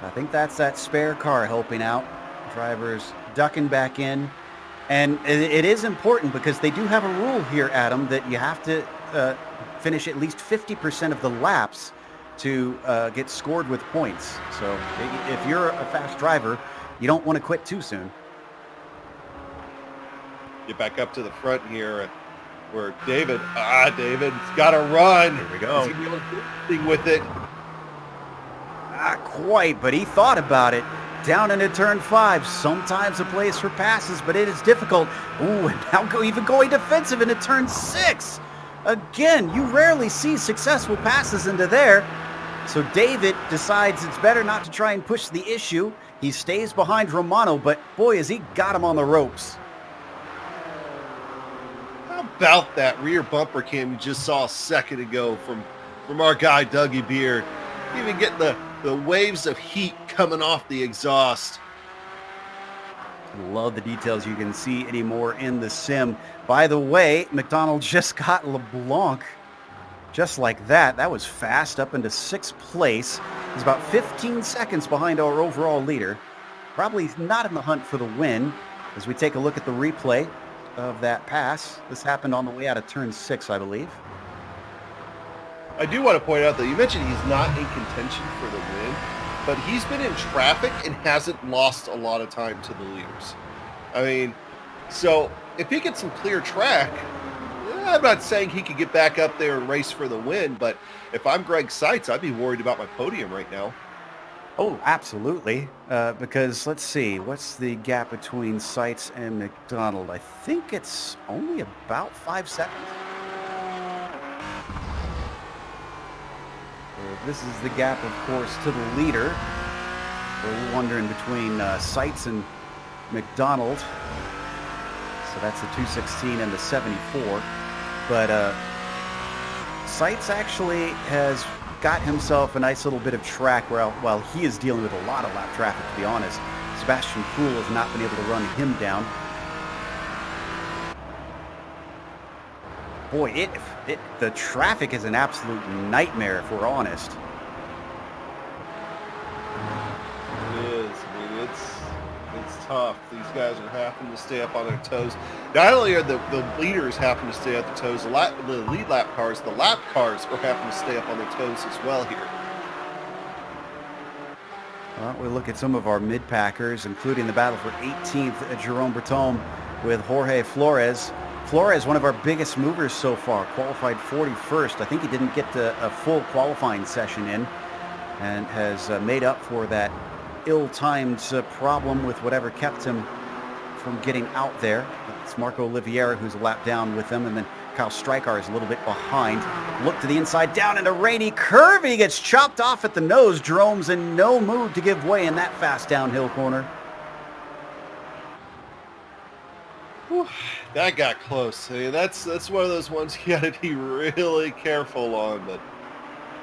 I think that's that spare car helping out. Drivers ducking back in. And it is important because they do have a rule here, Adam, that you have to finish at least 50% of the laps to get scored with points. So if you're a fast driver, you don't want to quit too soon. Get back up to the front here where David's got to run. Here we go. He's going to be able to do anything with it. Not quite, but he thought about it. Down into turn 5, sometimes a place for passes, but it is difficult. Ooh, and now even going defensive into turn 6. Again, you rarely see successful passes into there. So David decides it's better not to try and push the issue. He stays behind Romano, but boy, has he got him on the ropes. How about that rear bumper cam you just saw a second ago from our guy, Dougie Beard? Even getting the waves of heat coming off the exhaust. Love the details you can see anymore in the sim. By the way, McDonald just got LeBlanc just like that. That was fast, up into 6th place. He's about 15 seconds behind our overall leader. Probably not in the hunt for the win. As we take a look at the replay of that pass. This happened on the way out of turn 6, I believe. I do want to point out that you mentioned he's not in contention for the win, but he's been in traffic and hasn't lost a lot of time to the leaders. I mean, so if he gets some clear track, I'm not saying he could get back up there and race for the win, but if I'm Greg Seitz, I'd be worried about my podium right now. Oh, absolutely. Because let's see, what's the gap between Seitz and McDonald? I think it's only about 5 seconds. This is the gap, of course, to the leader. We're wondering between Seitz and McDonald. So that's the 216 and the 74. But Seitz actually has got himself a nice little bit of track while he is dealing with a lot of lap traffic, to be honest. Sebastian Poole has not been able to run him down. Boy, the traffic is an absolute nightmare, if we're honest. It is. I mean, it's tough. These guys are having to stay up on their toes. Not only are the leaders having to stay on their toes, the lead lap cars, the lap cars are having to stay up on their toes as well here. Well, we look at some of our mid-packers, including the battle for 18th at Jerome Breton with Jorge Flores. Flores, one of our biggest movers so far, qualified 41st. I think he didn't get a full qualifying session in and has made up for that ill-timed problem with whatever kept him from getting out there. It's Marco Oliveira who's a lap down with them, and then Kyle Strykar is a little bit behind. Look to the inside, down into rainy curve. He gets chopped off at the nose. Jerome's in no mood to give way in that fast downhill corner. Whew, that got close. I mean, that's one of those ones you got to be really careful on, but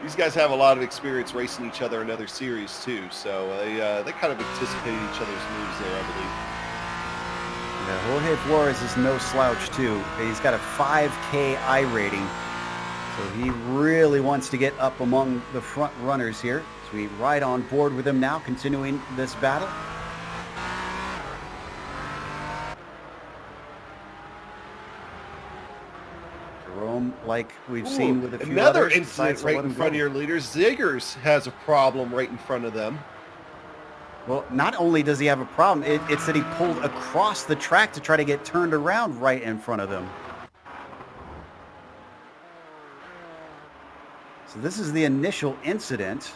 these guys have a lot of experience racing each other in other series too, so they kind of anticipated each other's moves there, I believe. Yeah, Jorge Flores is no slouch too. He's got a 5K I rating, so he really wants to get up among the front runners here. So we ride on board with him now, continuing this battle. Jerome, like we've seen with a few another others, incident right in front of your leaders. Zegers has a problem right in front of them. Well, not only does he have a problem, it's that he pulled across the track to try to get turned around right in front of them. So this is the initial incident.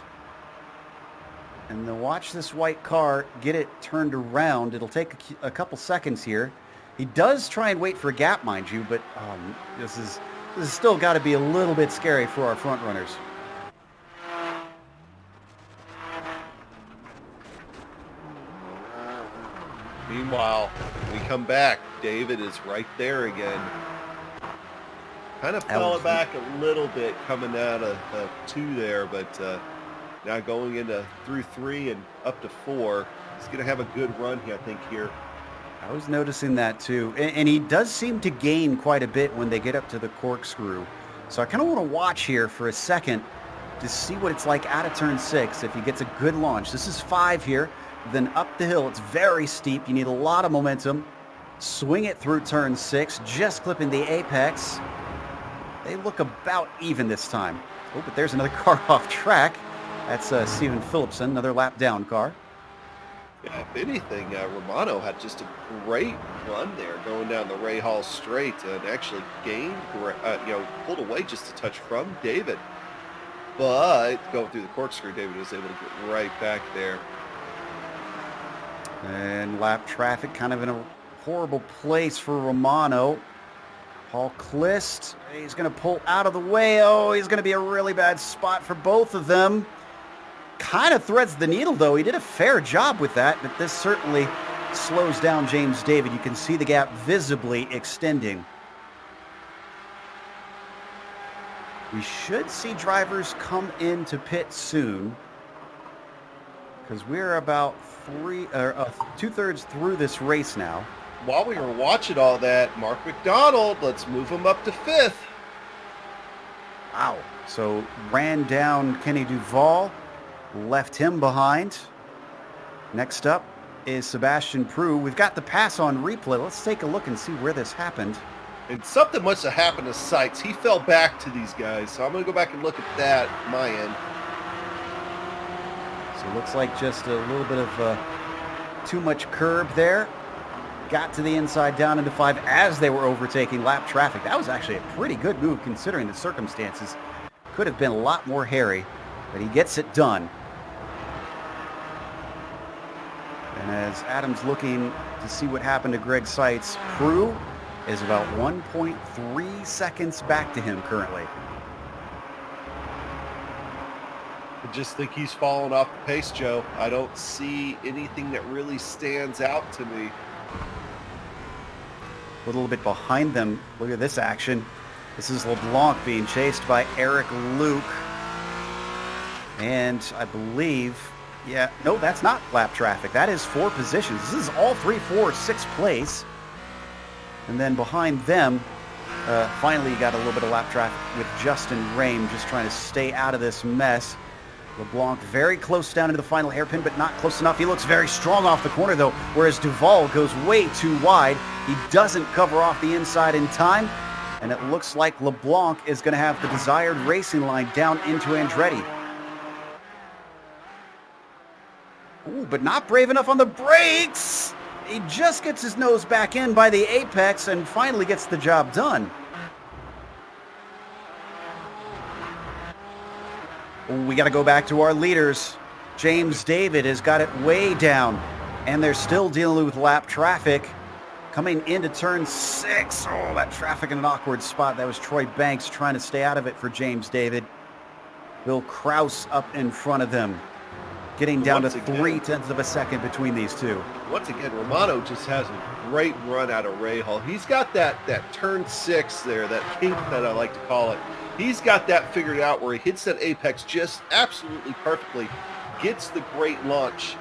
And then watch this white car get it turned around. It'll take a couple seconds here. He does try and wait for a gap, mind you, but this is still got to be a little bit scary for our front runners. Meanwhile, we come back. David is right there again. Kind of fell back a little bit coming out of 2 there, but now going into through 3 and up to 4. He's going to have a good run here, I think, here. I was noticing that too. And he does seem to gain quite a bit when they get up to the corkscrew. So I kind of want to watch here for a second to see what it's like out of turn 6 if he gets a good launch. This is 5 here. Then up the hill, it's very steep. You need a lot of momentum. Swing it through turn 6, just clipping the apex. They look about even this time. Oh, but there's another car off track. That's Stephen Phillipson, another lap down car. Yeah, if anything, Romano had just a great run there going down the Ray Hall straight and actually gained, pulled away just a touch from David. But going through the corkscrew, David was able to get right back there. And lap traffic kind of in a horrible place for Romano. Paul Clist, he's going to pull out of the way. Oh, he's going to be a really bad spot for both of them. Kind of threads the needle, though. He did a fair job with that, but this certainly slows down James David. You can see the gap visibly extending. We should see drivers come into pit soon, because we're about 2/3 through this race now. While we were watching all that, Mark McDonald, let's move him up to 5th. Wow. So ran down Kenny Duval, left him behind. Next up is Sebastian Prue. We've got the pass on replay. Let's take a look and see where this happened. And something must have happened to Seitz. He fell back to these guys, so I'm going to go back and look at that on my end. So it looks like just a little bit of too much curb there. got to the inside down into 5 as they were overtaking lap traffic. That was actually a pretty good move considering the circumstances. Could have been a lot more hairy, but he gets it done. And as Adam's looking to see what happened to Greg Seitz, Prue is about 1.3 seconds back to him currently. I just think he's fallen off the pace, Joe. I don't see anything that really stands out to me. A little bit behind them. Look at this action. This is LeBlanc being chased by Eric Luke. And I believe, yeah, no, that's not lap traffic. That is 4 positions. This is all 3, 4, 6 place. And then behind them, finally you got a little bit of lap traffic with Justin Rame just trying to stay out of this mess. LeBlanc very close down into the final hairpin, but not close enough. He looks very strong off the corner, though, whereas Duval goes way too wide. He doesn't cover off the inside in time, and it looks like LeBlanc is going to have the desired racing line down into Andretti. Ooh, but not brave enough on the brakes. He just gets his nose back in by the apex and finally gets the job done. We got to go back to our leaders. James David has got it way down, and they're still dealing with lap traffic. Coming into turn 6. Oh, that traffic in an awkward spot. That was Troy Banks trying to stay out of it for James David. Bill Kraus up in front of them, getting down to 0.3 of a second between these two. Once again, Romano just has a great run out of Rahal. He's got that turn 6 there, that kink that I like to call it. He's got that figured out where he hits that apex just absolutely perfectly, gets the great launch.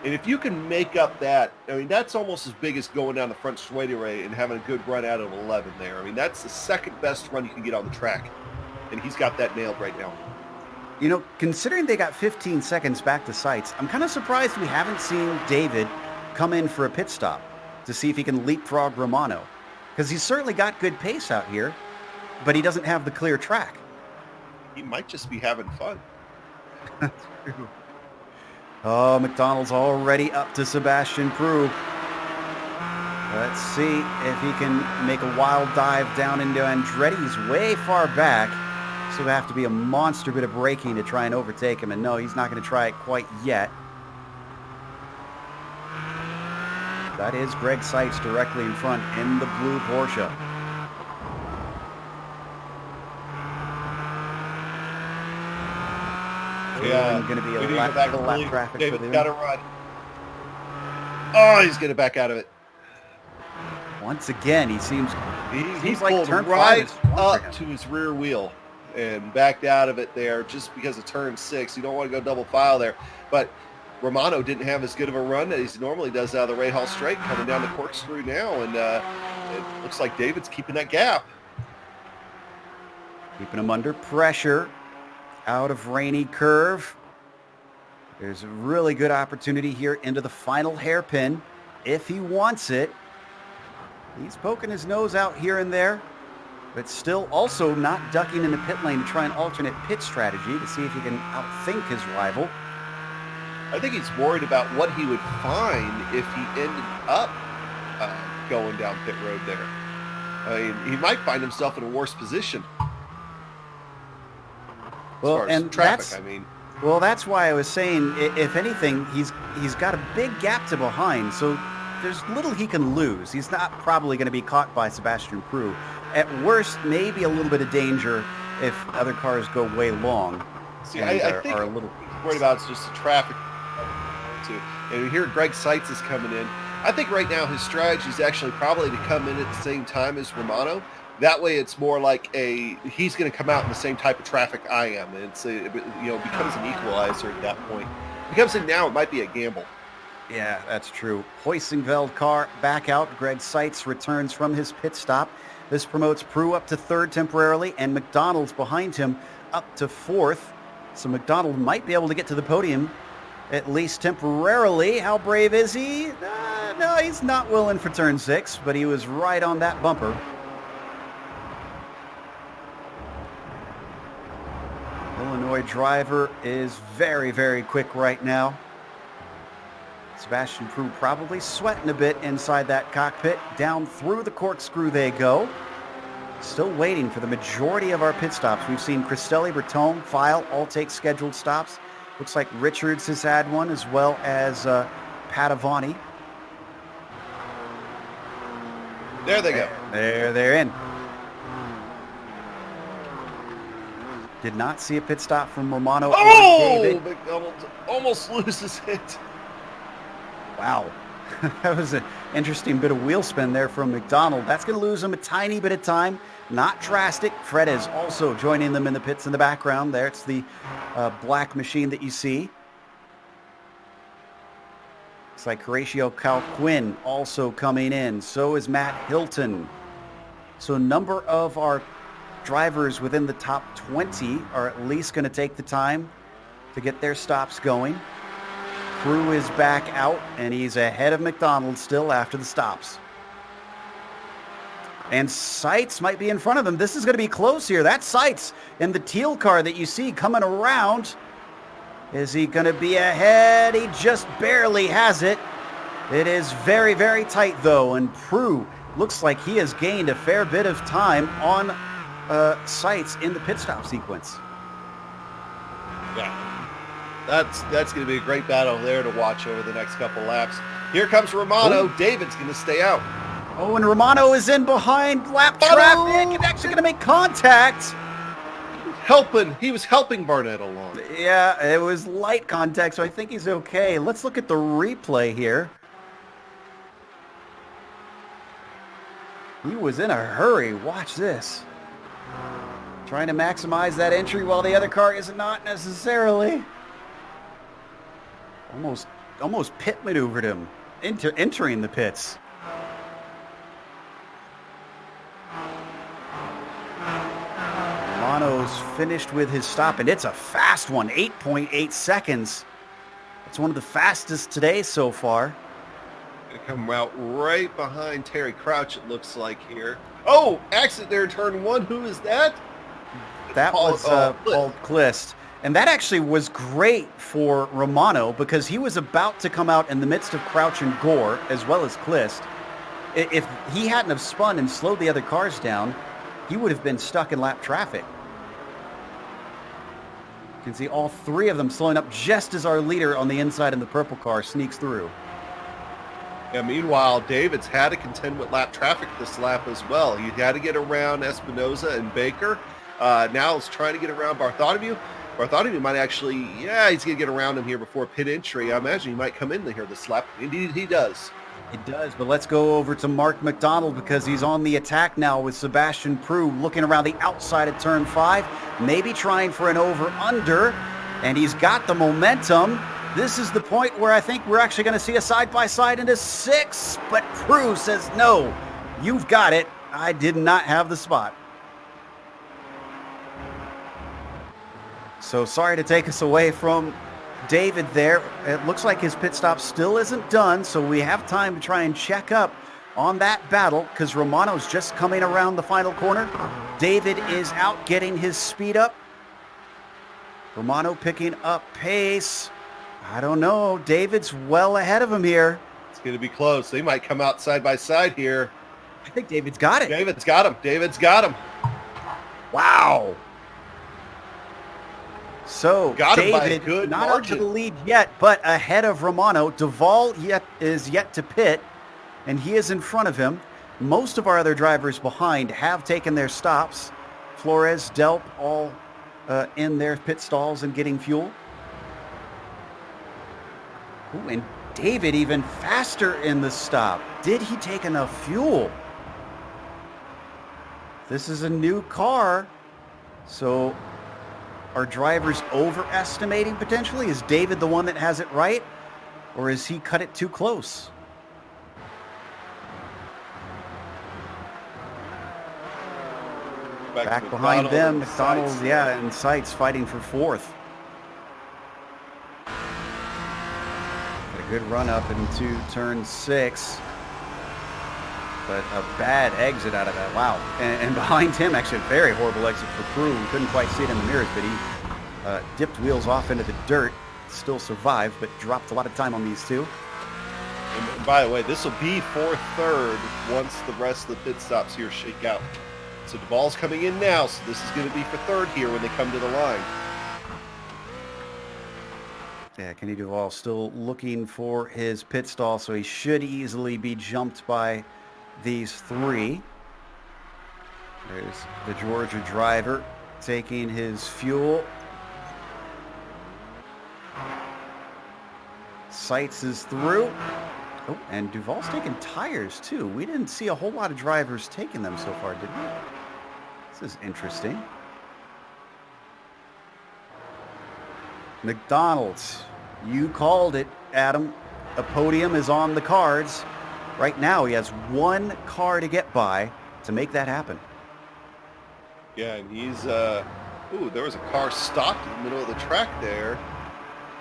And if you can make up that, I mean, that's almost as big as going down the front straightaway and having a good run out of 11 there. I mean, that's the second best run you can get on the track. And he's got that nailed right now. You know, considering they got 15 seconds back to Seitz, I'm kind of surprised we haven't seen David come in for a pit stop to see if he can leapfrog Romano. Because he's certainly got good pace out here, but he doesn't have the clear track. He might just be having fun. Oh, McDonald's already up to Sebastian Prue. Let's see if he can make a wild dive down into Andretti. He's way far back, so it'll have to be a monster bit of braking to try and overtake him. And no, he's not going to try it quite yet. That is Greg Seitz directly in front in the blue Porsche. Yeah, going to be a lap traffic David's for them. got to run. Oh, he's getting back out of it. Once again, he seems He's like pulled turn right 5 is up to his rear wheel and backed out of it there just because of turn 6. You don't want to go double file there. But Romano didn't have as good of a run that he normally does out of the Rahal straight, coming down the corkscrew now, and it looks like David's keeping that gap. Keeping him under pressure. Out of Rainy Curve. There's a really good opportunity here into the final hairpin if he wants it. He's poking his nose out here and there, but still also not ducking in the pit lane to try an alternate pit strategy to see if he can outthink his rival. I think he's worried about what he would find if he ended up going down pit road there. I mean, he might find himself in a worse position. Well, and traffic, I mean. Well, that's why I was saying, if anything, he's got a big gap to behind, so there's little he can lose. He's not probably going to be caught by Sebastian Prue. At worst, maybe a little bit of danger if other cars go way long. See, I think are a little worried about it's just the traffic too. And here Greg Seitz is coming in. I think right now his strategy is actually probably to come in at the same time as Romano. That way, it's more like he's going to come out in the same type of traffic I am. And it's becomes an equalizer at that point. Now it might be a gamble. Yeah, that's true. Hoisingveld car back out. Greg Seitz returns from his pit stop. This promotes Prue up to 3rd temporarily, and McDonald's behind him up to 4th. So McDonald might be able to get to the podium, at least temporarily. How brave is he? No, he's not willing for turn 6, but he was right on that bumper. Illinois driver is very, very quick right now. Sebastian Prue probably sweating a bit inside that cockpit. Down through the corkscrew they go. Still waiting for the majority of our pit stops. We've seen Cristelli, Bertone, File all take scheduled stops. Looks like Richards has had one, as well as Padavani. There they go. They're in. Did not see a pit stop from Romano or David. McDonald almost loses it. Wow. That was an interesting bit of wheel spin there from McDonald. That's going to lose him a tiny bit of time. Not drastic. Fred is also joining them in the pits in the background. There, it's the black machine that you see. Looks like Horatio Calquin also coming in. So is Matt Hilton. So a number of our drivers within the top 20 are at least going to take the time to get their stops going. Prue is back out, and he's ahead of McDonald still after the stops. And Seitz might be in front of him. This is going to be close here. That's Seitz in the teal car that you see coming around. Is he going to be ahead? He just barely has it. It is very, very tight, though, and Prue looks like he has gained a fair bit of time on Seitz in the pit stop sequence. Yeah. That's going to be a great battle there to watch over the next couple laps. Here comes Romano. Ooh. David's going to stay out. Oh, and Romano is in behind lap traffic and actually going to make contact. He was helping Barnett along. Yeah, it was light contact, so I think he's okay. Let's look at the replay here. He was in a hurry. Watch this. Trying to maximize that entry while the other car is not necessarily. Almost pit maneuvered him into entering the pits. Romano's finished with his stop, and it's a fast one, 8.8 seconds. It's one of the fastest today so far. Gonna come out right behind Terry Crouch, it looks like here. Oh, accident there in turn one. Who is that? That was Paul Klist. And that actually was great for Romano because he was about to come out in the midst of Crouch and Gore, as well as Klist. If he hadn't have spun and slowed the other cars down, he would have been stuck in lap traffic. You can see all three of them slowing up just as our leader on the inside in the purple car sneaks through. Yeah, meanwhile, David's had to contend with lap traffic this lap as well. He had to get around Espinoza and Baker. Now he's trying to get around Bartholomew. Bartholomew might actually, he's going to get around him here before pit entry. I imagine he might come in here this lap. Indeed, he does. He does, but let's go over to Mark McDonald because he's on the attack now with Sebastian Prue looking around the outside of turn 5, maybe trying for an over-under, and he's got the momentum. This is the point where I think we're actually going to see a side-by-side into 6, but Prue says, no, you've got it. I did not have the spot. So sorry to take us away from David there. It looks like his pit stop still isn't done, so we have time to try and check up on that battle because Romano's just coming around the final corner. David is out getting his speed up. Romano picking up pace. I don't know. David's well ahead of him here. It's going to be close. They might come out side by side here. I think David's got it. David's got him. David's got him. Wow. So got him by a David good not margin. up to the lead yet, but ahead of Romano. Duvall is yet to pit, and he is in front of him. Most of our other drivers behind have taken their stops. Flores, Delp, all in their pit stalls and getting fuel. Ooh, and David even faster in the stop. Did he take enough fuel? This is a new car, so are drivers overestimating potentially? Is David the one that has it right, or is he cut it too close? Back behind them, McDonald, and Seitz fighting for 4th. A good run up into turn 6. But a bad exit out of that. Wow. And behind him, actually a very horrible exit for Prue. We couldn't quite see it in the mirrors, but he dipped wheels off into the dirt. Still survived, but dropped a lot of time on these two. And by the way, this will be for third once the rest of the pit stops here shake out. So Duvall's coming in now, so this is going to be for third here when they come to the line. Yeah, Kenny Duvall still looking for his pit stall, so he should easily be jumped by these three. There's the Georgia driver taking his fuel. Seitz is through. Oh, and Duvall's taking tires too. We didn't see a whole lot of drivers taking them so far, did we? This is interesting. McDonald's, you called it, Adam. A podium is on the cards. Right now, he has one car to get by to make that happen. Yeah, and he's, ooh, there was a car stopped in the middle of the track there.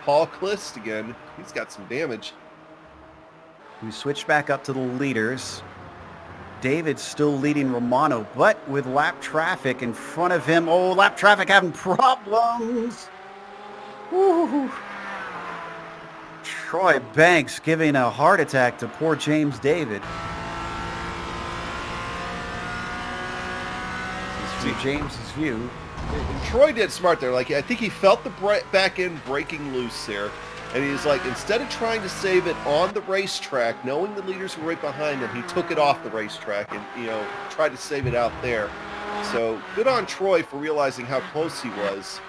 Paul Clist again. He's got some damage. We switch back up to the leaders. David's still leading Romano, but with lap traffic in front of him. Oh, lap traffic having problems. Woo. Troy Banks giving a heart attack to poor James David. This is James's view. And Troy did smart there. Like, I think he felt the back end breaking loose there. And he's like, instead of trying to save it on the racetrack, knowing the leaders were right behind him, he took it off the racetrack and, you know, tried to save it out there. So good on Troy for realizing how close he was.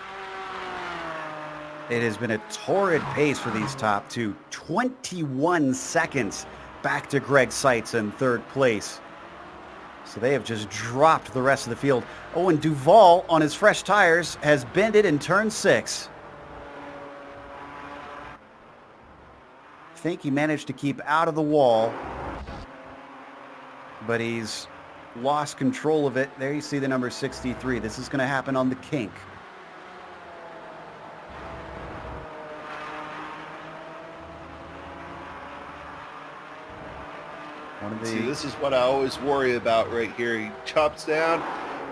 It has been a torrid pace for these top two. 21 seconds back to Greg Seitz in third place. So they have just dropped the rest of the field. Oh, and Duvall on his fresh tires has bended in turn 6. I think he managed to keep out of the wall, but he's lost control of it. There you see the number 63. This is going to happen on the kink. See, this is what I always worry about right here. He chops down,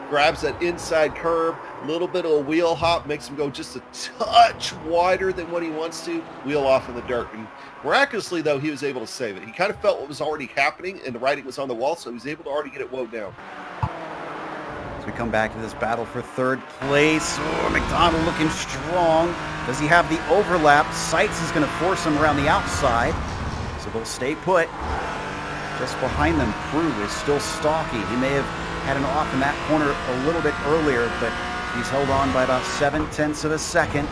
grabs that inside curb, a little bit of a wheel hop, makes him go just a touch wider than what he wants to, wheel off in the dirt. And miraculously, though, he was able to save it. He kind of felt what was already happening, and the writing was on the wall, so he was able to already get it woed down. As we come back to this battle for third place, oh, McDonald looking strong. Does he have the overlap? Seitz is going to force him around the outside, so they'll stay put. Just behind them, Prue is still stalking. He may have had an off in that corner a little bit earlier, but he's held on by about 0.7 of a second.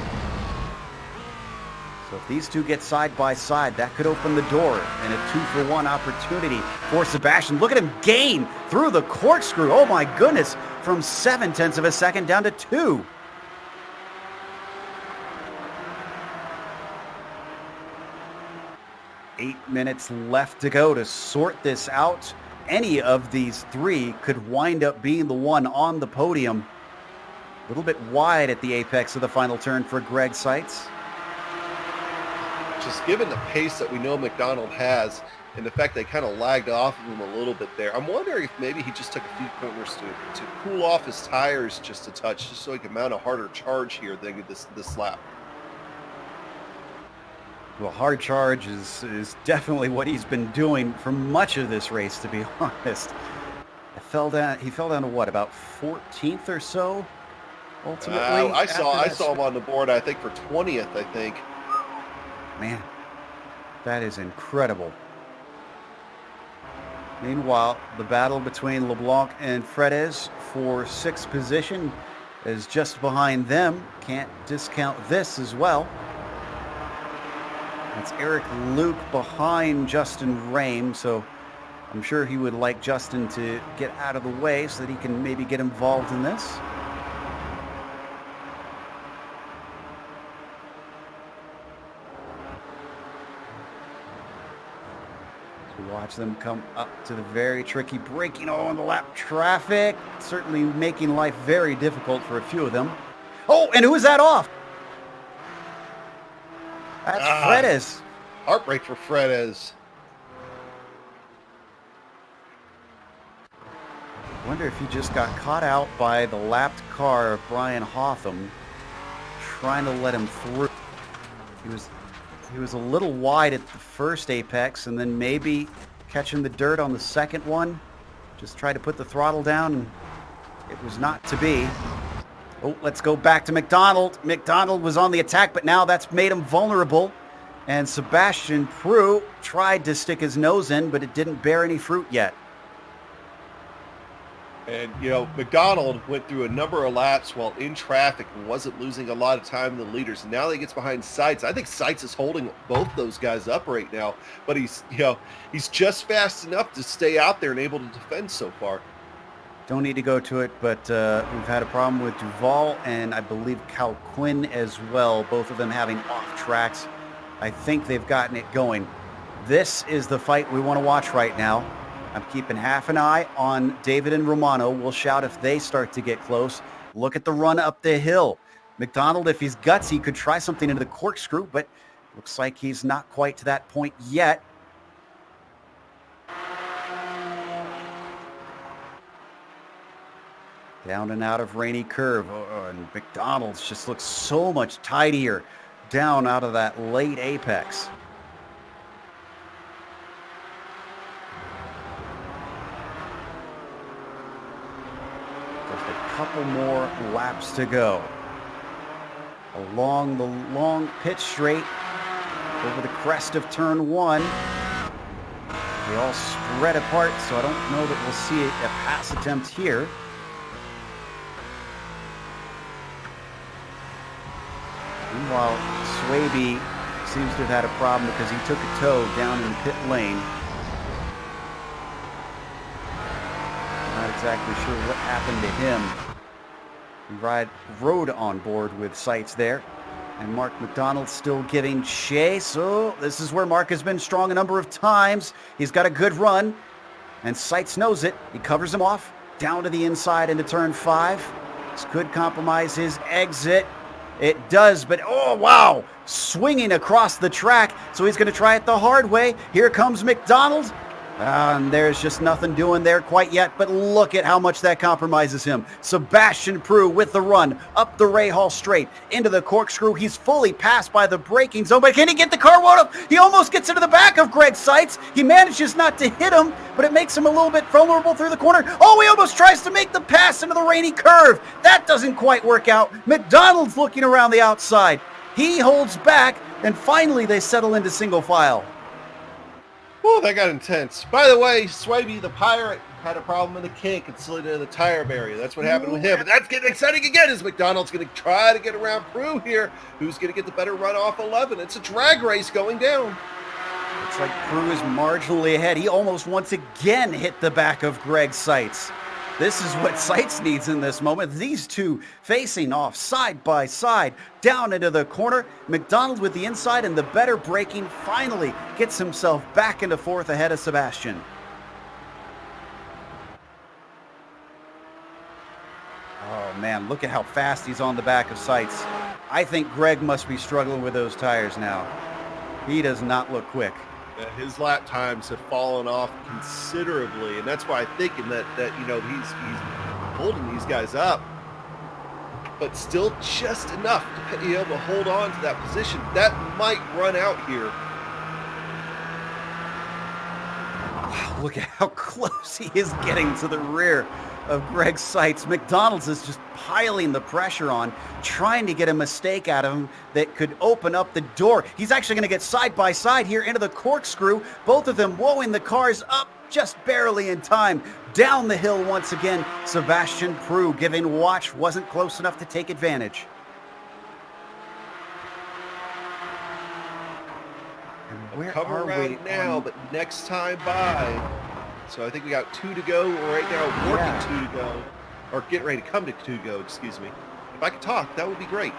So if these two get side by side, that could open the door and a 2-for-1 opportunity for Sebastian. Look at him gain through the corkscrew. Oh my goodness, from 0.7 of a second down to 2. Eight minutes left to go to sort this out. Any of these three could wind up being the one on the podium. A little bit wide at the apex of the final turn for Greg Seitz. Just given the pace that we know McDonald has and the fact they kind of lagged off of him a little bit there, I'm wondering if maybe he just took a few corners to cool off his tires just a touch, just so he can mount a harder charge here than this lap. Well, hard charge is definitely what he's been doing for much of this race, to be honest. He fell down to what, about 14th or so, ultimately? I saw him on the board, I think, for 20th, I think. Man, that is incredible. Meanwhile, the battle between LeBlanc and Fredes for 6th position is just behind them. Can't discount this as well. That's Eric Luke behind Justin Rame, so I'm sure he would like Justin to get out of the way so that he can maybe get involved in this. So watch them come up to the very tricky braking on the lap traffic, certainly making life very difficult for a few of them. Oh, and who is that off? That's Fredes. Heartbreak for Fredes. I wonder if he just got caught out by the lapped car of Brian Hotham trying to let him through. He was He was a little wide at the first apex, and then maybe catching the dirt on the second one. Just tried to put the throttle down, and it was not to be. Oh, let's go back to McDonald. McDonald was on the attack, but now that's made him vulnerable. And Sebastian Prue tried to stick his nose in, but it didn't bear any fruit yet. And, you know, McDonald went through a number of laps while in traffic and wasn't losing a lot of time in the leaders. Now that he gets behind Seitz, I think Seitz is holding both those guys up right now. But he's just fast enough to stay out there and able to defend so far. Don't need to go to it, but we've had a problem with Duval and I believe Cal Quinn as well, both of them having off tracks. I think they've gotten it going. This is the fight we want to watch right now. I'm keeping half an eye on David and Romano. We'll shout if they start to get close. Look at the run up the hill. McDonald, if he's gutsy, could try something into the corkscrew, but looks like he's not quite to that point yet. Down and out of Rainy Curve. Oh, and McDonald's just looks so much tidier down out of that late apex. Couple more laps to go along the long pitch straight over the crest of turn 1. They all spread apart, so I don't know that we'll see a pass attempt here. Meanwhile, Swaby seems to have had a problem because he took a tow down in the pit lane. Not exactly sure what happened to him. He rode on board with Seitz there. And Mark McDonald still giving chase. Oh, this is where Mark has been strong a number of times. He's got a good run. And Seitz knows it. He covers him off down to the inside into turn 5. This could compromise his exit. It does, but oh, wow. Swinging across the track. So he's going to try it the hard way. Here comes McDonald. And there's just nothing doing there quite yet, but look at how much that compromises him. Sebastian Prue with the run up the Ray Hall straight into the corkscrew. He's fully passed by the braking zone, but can he get the car wound up? He almost gets into the back of Greg Seitz. He manages not to hit him, but it makes him a little bit vulnerable through the corner. Oh, he almost tries to make the pass into the Rainy Curve. That doesn't quite work out. McDonald's looking around the outside. He holds back, and finally they settle into single file. Oh, that got intense. By the way, Swaby the Pirate had a problem in the kink and slid into the tire barrier. That's what happened with him. But that's getting exciting again as McDonald's going to try to get around Prue here. Who's going to get the better run off 11? It's a drag race going down. Looks like Prue is marginally ahead. He almost once again hit the back of Greg Seitz. This is what Seitz needs in this moment. These two facing off side by side, down into the corner. McDonald with the inside and the better braking finally gets himself back into 4th ahead of Sebastian. Oh man, look at how fast he's on the back of Seitz. I think Greg must be struggling with those tires now. He does not look quick. His lap times have fallen off considerably, and that's why I'm thinking that you know he's holding these guys up, but still just enough to be able to hold on to that position. That might run out here. Wow, look at how close he is getting to the rear of Greg Seitz. McDonald's is just piling the pressure on, trying to get a mistake out of him that could open up the door. He's actually going to get side by side here into the corkscrew. Both of them woeing the cars up just barely in time. Down the hill once again, Sebastian Prue giving watch, wasn't close enough to take advantage. And where Cover are we right now, but next time by. So I think we got 2 to go right now, working 2 to go, or getting ready to come to 2 to go, excuse me. If I could talk, that would be great.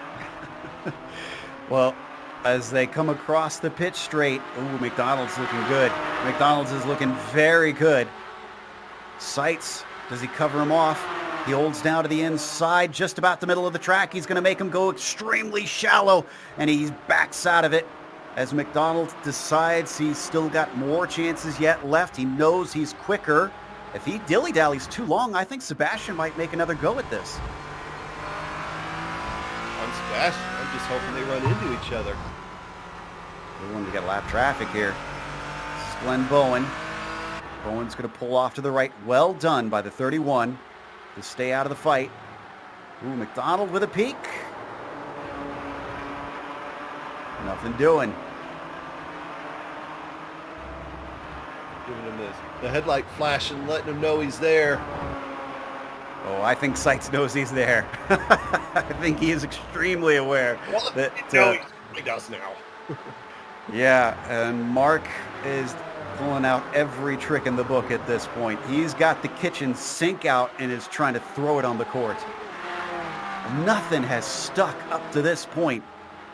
Well, as they come across the pit straight, ooh, McDonald's looking good. McDonald's is looking very good. Seitz, does he cover him off? He holds down to the inside, just about the middle of the track. He's going to make him go extremely shallow, and he backs out of it. As McDonald decides he's still got more chances yet left. He knows he's quicker. If he dilly-dallies too long, I think Sebastian might make another go at this. On Sebastian, I'm just hoping they run into each other. We got lap traffic here. This is Glenn Bowen. Bowen's going to pull off to the right. Well done by the 31 to stay out of the fight. Ooh, McDonald with a peek. Nothing doing. Giving him the headlight flashing, letting him know he's there. Oh, I think Seitz knows he's there. I think he is extremely aware. Well, that he does now. Yeah, and Mark is pulling out every trick in the book at this point. He's got the kitchen sink out and is trying to throw it on the court. Nothing has stuck up to this point.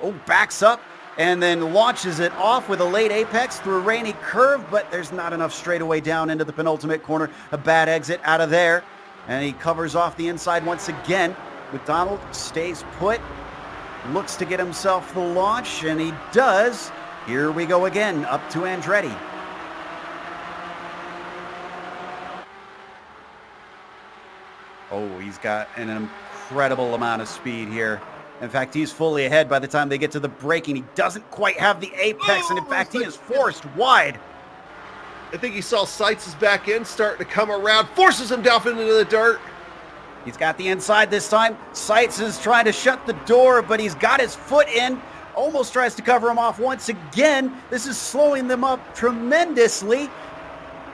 Oh, backs up and then launches it off with a late apex through a rainy curve, but there's not enough straightaway down into the penultimate corner. A bad exit out of there, and he covers off the inside once again. McDonald stays put, looks to get himself the launch, and he does. Here we go again, up to Andretti. Oh, he's got an incredible amount of speed here. In fact, he's fully ahead by the time they get to the braking. He doesn't quite have the apex, and in fact, he is forced wide. I think he saw Seitz's back end starting to come around, forces him down into the dirt. He's got the inside this time. Seitz is trying to shut the door, but he's got his foot in. Almost tries to cover him off once again. This is slowing them up tremendously.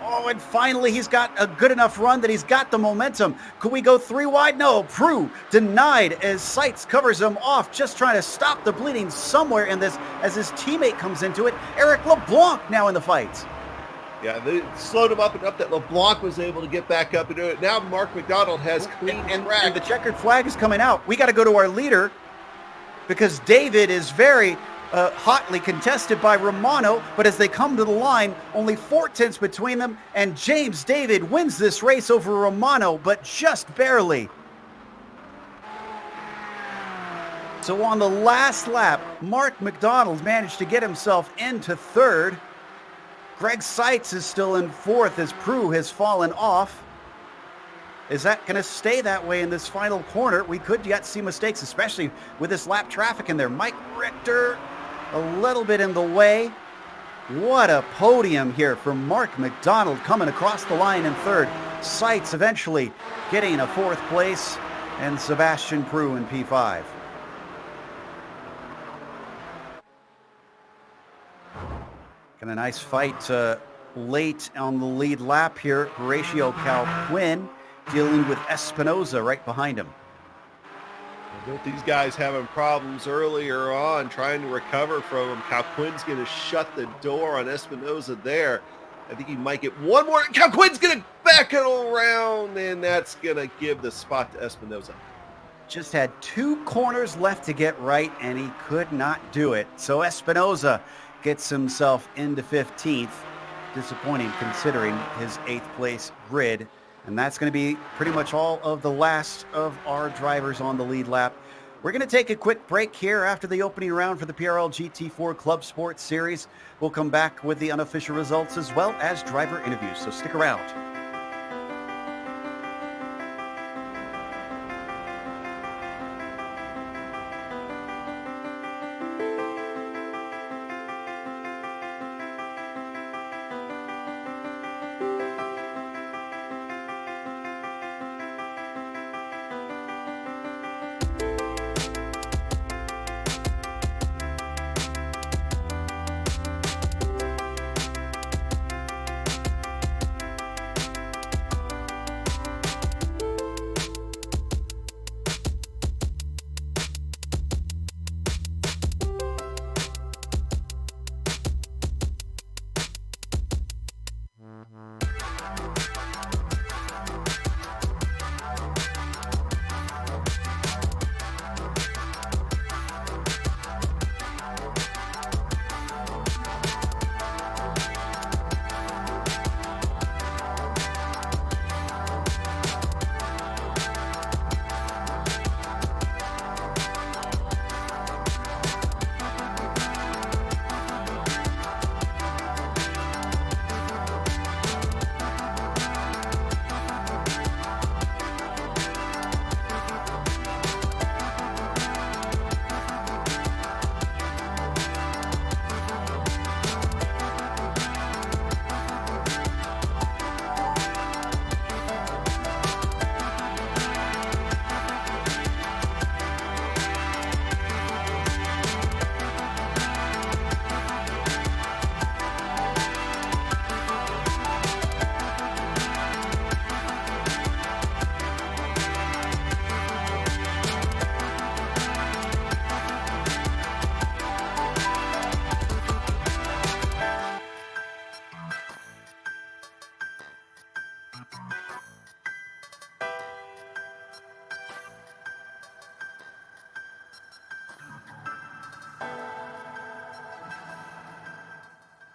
Oh, and finally he's got a good enough run that he's got the momentum. Could we go 3 wide? No. Prue denied as Seitz covers him off, just trying to stop the bleeding somewhere in this as his teammate comes into it. Eric LeBlanc now in the fight. Yeah, they slowed him up enough that LeBlanc was able to get back up and do it. Now Mark McDonald has clean track. And the checkered flag is coming out. We got to go to our leader because David is very hotly contested by Romano, but as they come to the line, only 4 tenths between them, and James David wins this race over Romano, but just barely. So on the last lap, Mark McDonald managed to get himself into third. Greg Seitz is still in fourth as Prue has fallen off. Is that going to stay that way in this final corner? We could yet see mistakes, especially with this lap traffic in there. Mike Richter a little bit in the way. What a podium here from Mark McDonald coming across the line in third. Seitz eventually getting a fourth place, and Sebastian Prue in P5. Got a nice fight late on the lead lap here. Horatio Calquin dealing with Espinoza right behind him. Both these guys having problems earlier on trying to recover from him. Calquin's going to shut the door on Espinoza there. I think he might get one more. Calquin's going to back it around, and that's going to give the spot to Espinoza. Just had 2 corners left to get right, and he could not do it. So Espinoza gets himself into 15th. Disappointing considering his 8th place grid. And that's going to be pretty much all of the last of our drivers on the lead lap. We're going to take a quick break here after the opening round for the PRL GT4 Clubsport Series. We'll come back with the unofficial results as well as driver interviews, so stick around.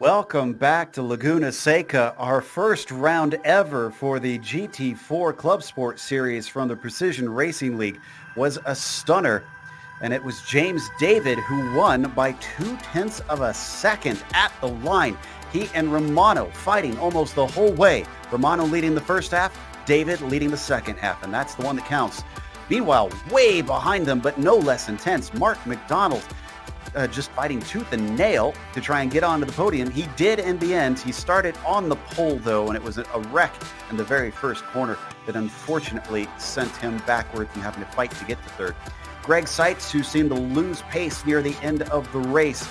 Welcome back to Laguna Seca, our first round ever for the GT4 Clubsport series from the Precision Racing League was a stunner, and it was James David who won by 0.2 of a second at the line. He and Romano fighting almost the whole way. Romano leading the first half, David leading the second half, and that's the one that counts. Meanwhile, way behind them, but no less intense, Mark McDonald just fighting tooth and nail to try and get onto the podium. He did in the end. He started on the pole, though, and it was a wreck in the very first corner that unfortunately sent him backwards and having to fight to get to third. Greg Seitz, who seemed to lose pace near the end of the race,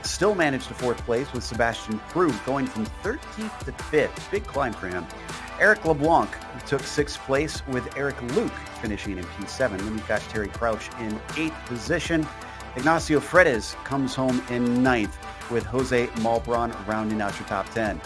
still managed to fourth place with Sebastian Prue going from 13th to 5th. Big climb for him. Eric LeBlanc took 6th place with Eric Luke finishing in P7. Then we've got Terry Crouch in 8th position. Ignacio Fredes comes home in 9th with Jose Malbron rounding out your top 10.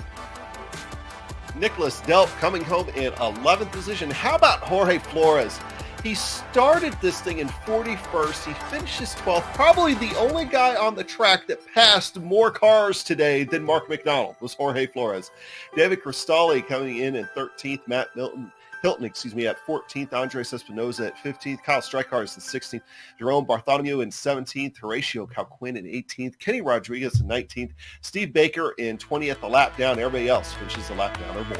Nicholas Delp coming home in 11th position. How about Jorge Flores? He started this thing in 41st. He finishes 12th. Probably the only guy on the track that passed more cars today than Mark McDonald was Jorge Flores. David Cristalli coming in 13th. Matt Hilton, at 14th. Andres Espinoza at 15th. Kyle Streikars in 16th. Jerome Bartholomew in 17th. Horatio Calquin in 18th. Kenny Rodriguez in 19th. Steve Baker in 20th, a lap down. Everybody else finishes a lap down or more.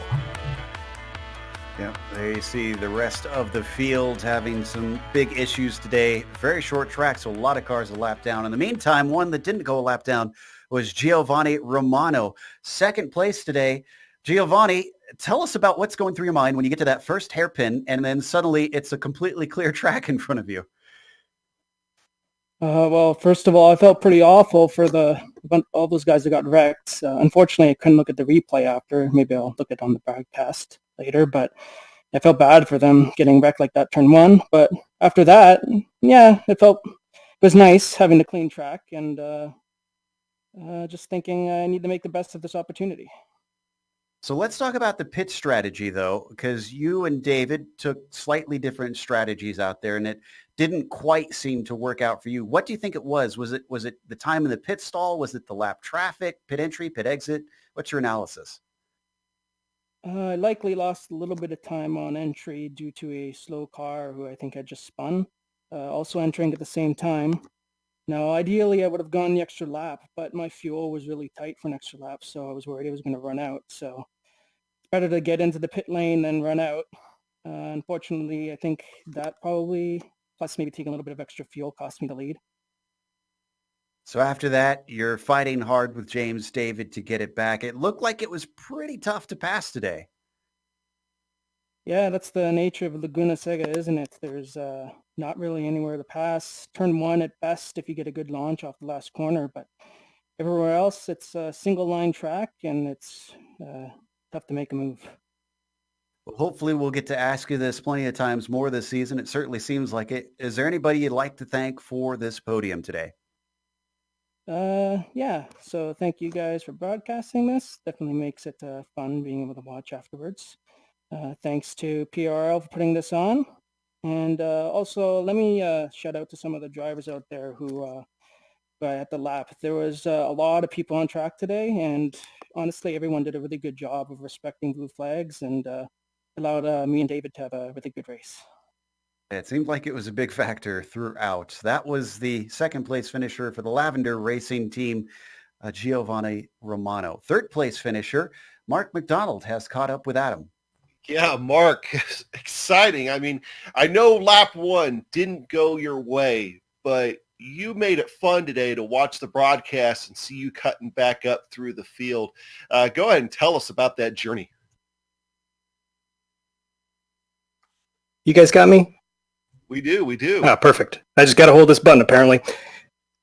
Yeah, there you see the rest of the field having some big issues today. Very short track, so a lot of cars a lap down. In the meantime, one that didn't go a lap down was Giovanni Romano. Second place today. Giovanni, tell us about what's going through your mind when you get to that first hairpin and then suddenly it's a completely clear track in front of you. Well, first of all, I felt pretty awful for all those guys that got wrecked. Unfortunately, I couldn't look at the replay after. Maybe I'll look at it on the broadcast later, but I felt bad for them getting wrecked like that turn one. But after that, yeah, it was nice having the clean track and just thinking I need to make the best of this opportunity. So let's talk about the pit strategy, though, because you and David took slightly different strategies out there, and it didn't quite seem to work out for you. What do you think it was? Was it the time in the pit stall? Was it the lap traffic, pit entry, pit exit? What's your analysis? I likely lost a little bit of time on entry due to a slow car who I think had just spun, also entering at the same time. Now, ideally, I would have gone the extra lap, but my fuel was really tight for an extra lap, so I was worried it was going to run out. So it's better to get into the pit lane than run out. Unfortunately, I think that probably, plus maybe taking a little bit of extra fuel, cost me the lead. So after that, you're fighting hard with James David to get it back. It looked like it was pretty tough to pass today. Yeah, that's the nature of Laguna Seca, isn't it? There's not really anywhere to pass. Turn one at best if you get a good launch off the last corner, but everywhere else it's a single line track and it's tough to make a move. Well, hopefully we'll get to ask you this plenty of times more this season. It certainly seems like it. Is there anybody you'd like to thank for this podium today? Yeah, so thank you guys for broadcasting this. Definitely makes it fun being able to watch afterwards. Thanks to PRL for putting this on. And also, let me shout out to some of the drivers out there who at the lap. There was a lot of people on track today, and honestly, everyone did a really good job of respecting blue flags and allowed me and David to have a really good race. It seemed like it was a big factor throughout. That was the second place finisher for the Lavender Racing team, Giovanni Romano. Third place finisher, Mark McDonald, has caught up with Adam. Yeah, Mark, exciting. I mean, I know lap one didn't go your way, but you made it fun today to watch the broadcast and see you cutting back up through the field. Go ahead and tell us about that journey. You guys got me? We do. Ah, perfect. I just got to hold this button, apparently.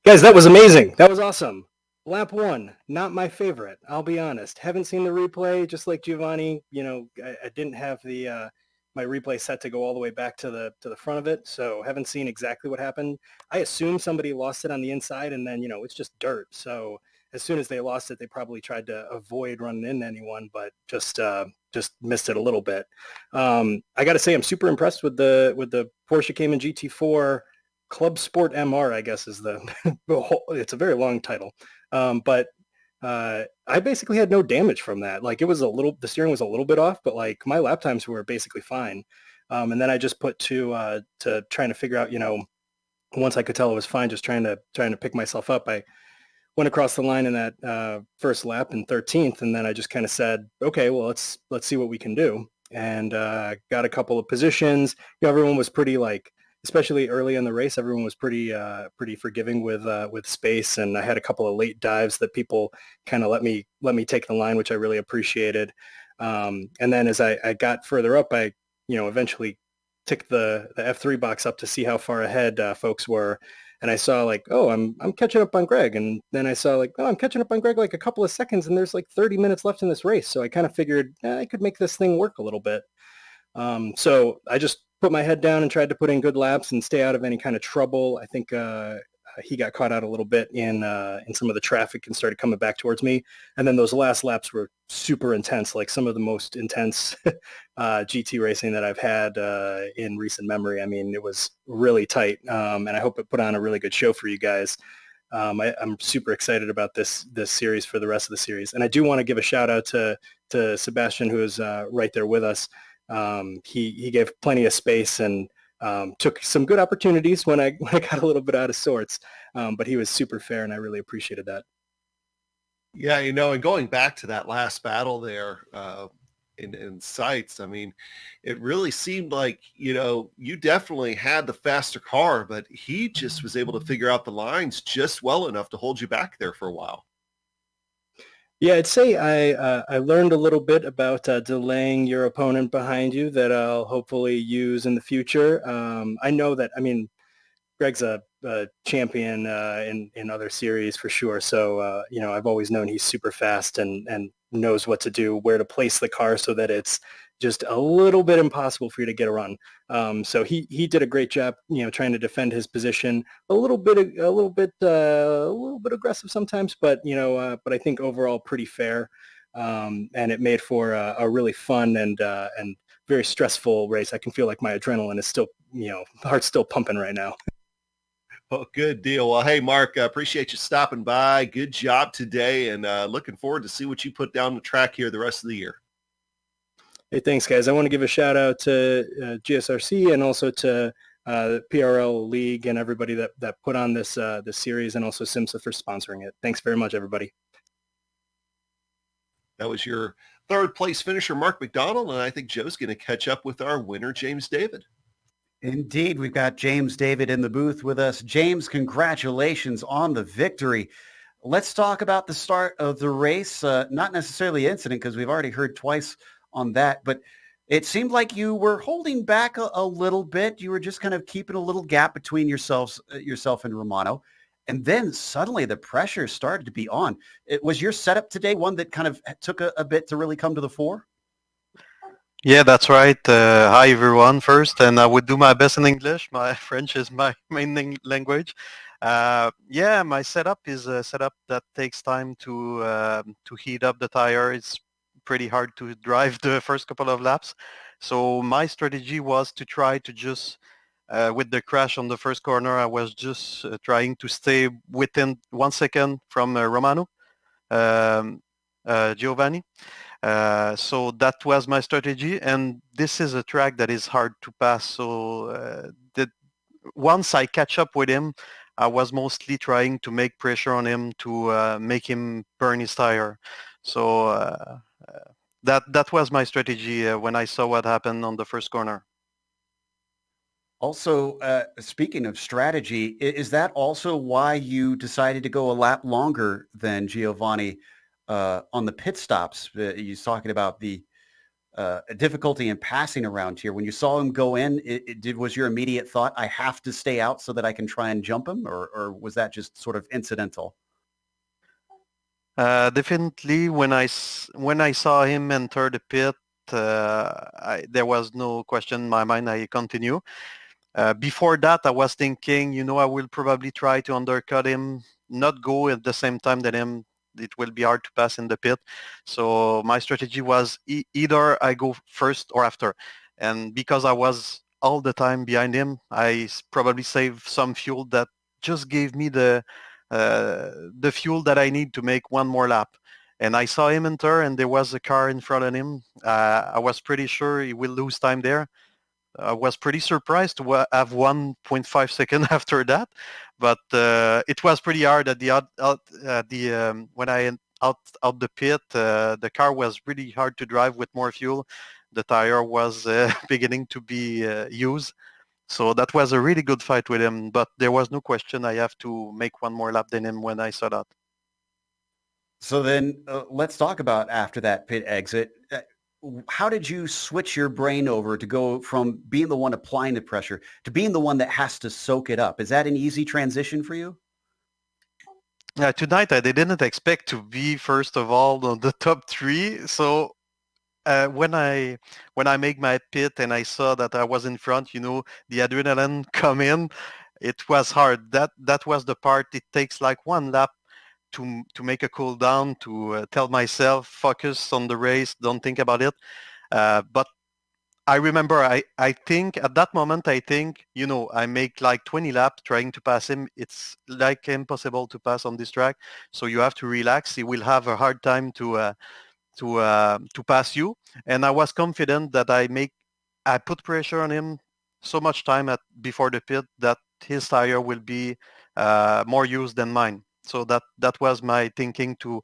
Guys, that was amazing. That was awesome. Lap one, not my favorite, I'll be honest. Haven't seen the replay, just like Giovanni. You know, I didn't have the my replay set to go all the way back to the front of it, so haven't seen exactly what happened. I assume somebody lost it on the inside, and then, you know, it's just dirt. So as soon as they lost it, they probably tried to avoid running into anyone, but just missed it a little bit. I got to say, I'm super impressed with the Porsche Cayman GT4 Clubsport MR, I guess is the it's a very long title. But I basically had no damage from that. Like the steering was a little bit off, but like my lap times were basically fine. And then I just put to trying to figure out, once I could tell it was fine, just trying to pick myself up. I went across the line in that first lap in 13th, and then I just kind of said, okay, well, let's see what we can do. And got a couple of positions. Everyone was pretty especially early in the race, everyone was pretty forgiving with space, and I had a couple of late dives that people kind of let me take the line, which I really appreciated. And then as I got further up, I eventually ticked the F3 box up to see how far ahead folks were. And I saw I'm catching up on Greg. And then I saw I'm catching up on Greg like a couple of seconds, and there's 30 minutes left in this race. So I kind of figured I could make this thing work a little bit. So I just put my head down and tried to put in good laps and stay out of any kind of trouble. I think he got caught out a little bit in some of the traffic and started coming back towards me. And then those last laps were super intense, like some of the most intense GT racing that I've had in recent memory. I mean, it was really tight, and I hope it put on a really good show for you guys. I'm super excited about this series for the rest of the series. And I do want to give a shout out to Sebastian, who is right there with us. He gave plenty of space and took some good opportunities when I got a little bit out of sorts, but he was super fair, and I really appreciated that. Yeah, and going back to that last battle there in sights, I mean, it really seemed like, you definitely had the faster car, but he just was able to figure out the lines just well enough to hold you back there for a while. Yeah, I'd say I learned a little bit about delaying your opponent behind you that I'll hopefully use in the future. I know that, Greg's a champion in other series for sure. So, I've always known he's super fast and knows what to do, where to place the car so that it's just a little bit impossible for you to get a run. So he did a great job, trying to defend his position, a little bit aggressive sometimes, but I think overall pretty fair. And it made for a really fun and very stressful race. I can feel like my adrenaline is still, heart's still pumping right now. Oh, good deal. Well, hey, Mark, I appreciate you stopping by. Good job today, and looking forward to see what you put down the track here the rest of the year. Hey, thanks, guys. I want to give a shout out to GSRC and also to the PRL League and everybody that put on this series, and also SimMSA for sponsoring it. Thanks very much, everybody. That was your third place finisher, Mark McDonald, and I think Joe's going to catch up with our winner, James David. Indeed, we've got James David in the booth with us. James, congratulations on the victory. Let's talk about the start of the race. Not necessarily incident, because we've already heard twice on that, but it seemed like you were holding back a little bit. You were just kind of keeping a little gap between yourself and Romano. And then suddenly the pressure started to be on. Was your setup today one that kind of took a bit to really come to the fore? Yeah, that's right. Hi, everyone, first, and I would do my best in English. My French is my main language. Yeah, my setup is a setup that takes time to heat up the tire. It's pretty hard to drive the first couple of laps. So my strategy was to try to just, with the crash on the first corner, I was just trying to stay within 1 second from Romano, Giovanni. So that was my strategy, and this is a track that is hard to pass. So once I catch up with him, I was mostly trying to make pressure on him to make him burn his tire. So that was my strategy when I saw what happened on the first corner. Also, speaking of strategy, is that also why you decided to go a lap longer than Giovanni on the pit stops? You're talking about the difficulty in passing around here. When you saw him go in, was your immediate thought, I have to stay out so that I can try and jump him? Or was that just sort of incidental? Definitely, when I saw him enter the pit, there was no question in my mind. I continue. Before that, I was thinking, I will probably try to undercut him, not go at the same time that him. It will be hard to pass in the pit. So my strategy was either I go first or after. And because I was all the time behind him, I probably saved some fuel that just gave me the the fuel that I need to make one more lap. And I saw him enter, and there was a car in front of him. I was pretty sure he will lose time there. I was pretty surprised to have 1.5 seconds after that, but it was pretty hard at when I out the pit. The car was really hard to drive with more fuel. The tire was beginning to be used. So that was a really good fight with him, but there was no question I have to make one more lap than him when I saw that. So then let's talk about after that pit exit. How did you switch your brain over to go from being the one applying the pressure to being the one that has to soak it up? Is that an easy transition for you? Tonight, I didn't expect to be, first of all, on the top 3. So when I make my pit and I saw that I was in front, the adrenaline come in. It was hard. That was the part. It takes like one lap to make a cool down, to tell myself, focus on the race, don't think about it. But I remember, I think at that moment, I make like 20 laps trying to pass him. It's like impossible to pass on this track. So you have to relax. He will have a hard time to pass you. And I was confident that I put pressure on him so much time before the pit that his tire will be more used than mine. So that was my thinking to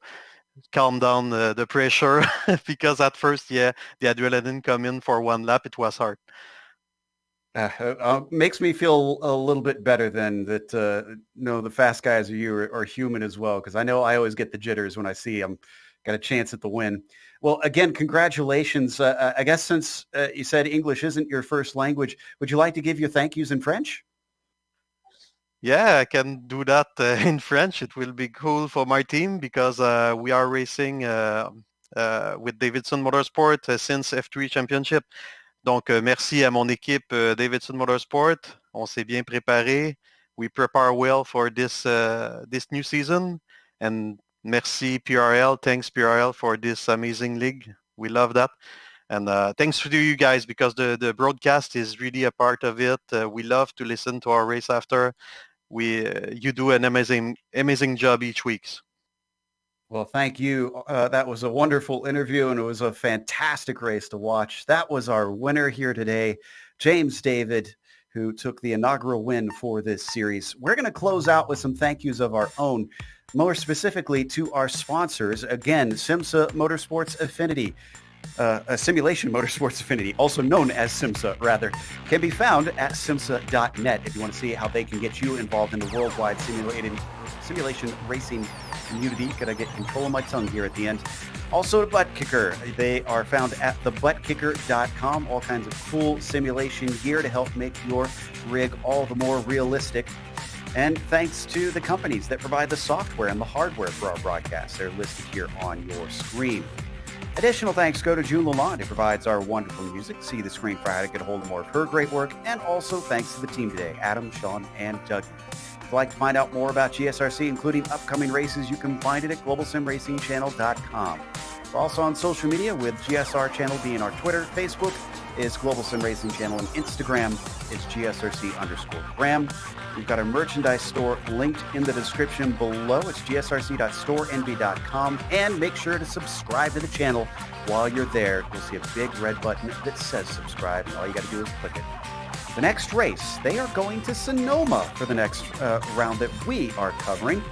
calm down the pressure because at first, the adrenaline come in for one lap. It was hard. Makes me feel a little bit better than that. The fast guys of you are human as well, because I know I always get the jitters when I see them. Got a chance at the win. Well, again, congratulations. I guess since you said English isn't your first language, would you like to give your thank yous in French? Yeah, I can do that in French. It will be cool for my team because we are racing with Davidson Motorsport since F3 Championship. Donc, merci à mon équipe Davidson Motorsport. On s'est bien préparé. We prepare well for this new season. And merci PRL. Thanks PRL for this amazing league. We love that. And thanks to you guys because the broadcast is really a part of it. We love to listen to our race after. You do an amazing job each week. Well, thank you. That was a wonderful interview, and it was a fantastic race to watch. That was our winner here today, James David, who took the inaugural win for this series. We're going to close out with some thank yous of our own, more specifically to our sponsors. Again, SimMSA Motorsports Affinity. Simulation Motorsports Affinity, also known as SimMSA, rather, can be found at SimMSA.net if you want to see how they can get you involved in the worldwide simulation racing community. Gotta get control of my tongue here at the end. Also, ButtKicker. They are found at thebuttkicker.com. All kinds of cool simulation gear to help make your rig all the more realistic. And thanks to the companies that provide the software and the hardware for our broadcasts. They're listed here on your screen. Additional thanks go to June Lalonde, who provides our wonderful music. See the screen for how to get a hold of more of her great work. And also thanks to the team today, Adam, Sean, and Doug. If you'd like to find out more about GSRC, including upcoming races, you can find it at globalsimracingchannel.com. We're also on social media with GSR Channel being our Twitter. Facebook is Global Sim Racing Channel, and Instagram is GSRC_Graham. We've got a merchandise store linked in the description below. It's gsrc.storenv.com. And make sure to subscribe to the channel while you're there. You'll see a big red button that says subscribe, and all you got to do is click it. The next race, they are going to Sonoma for the next round that we are covering.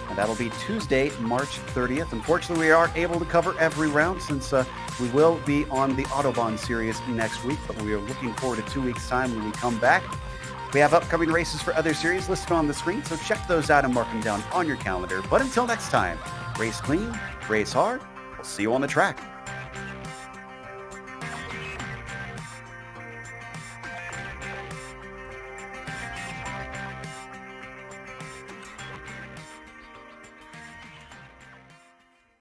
And that'll be Tuesday, March 30th. Unfortunately, we aren't able to cover every round since we will be on the Autobahn series next week, but we are looking forward to 2 weeks' time when we come back. We have upcoming races for other series listed on the screen, so check those out and mark them down on your calendar. But until next time, race clean, race hard. We'll see you on the track.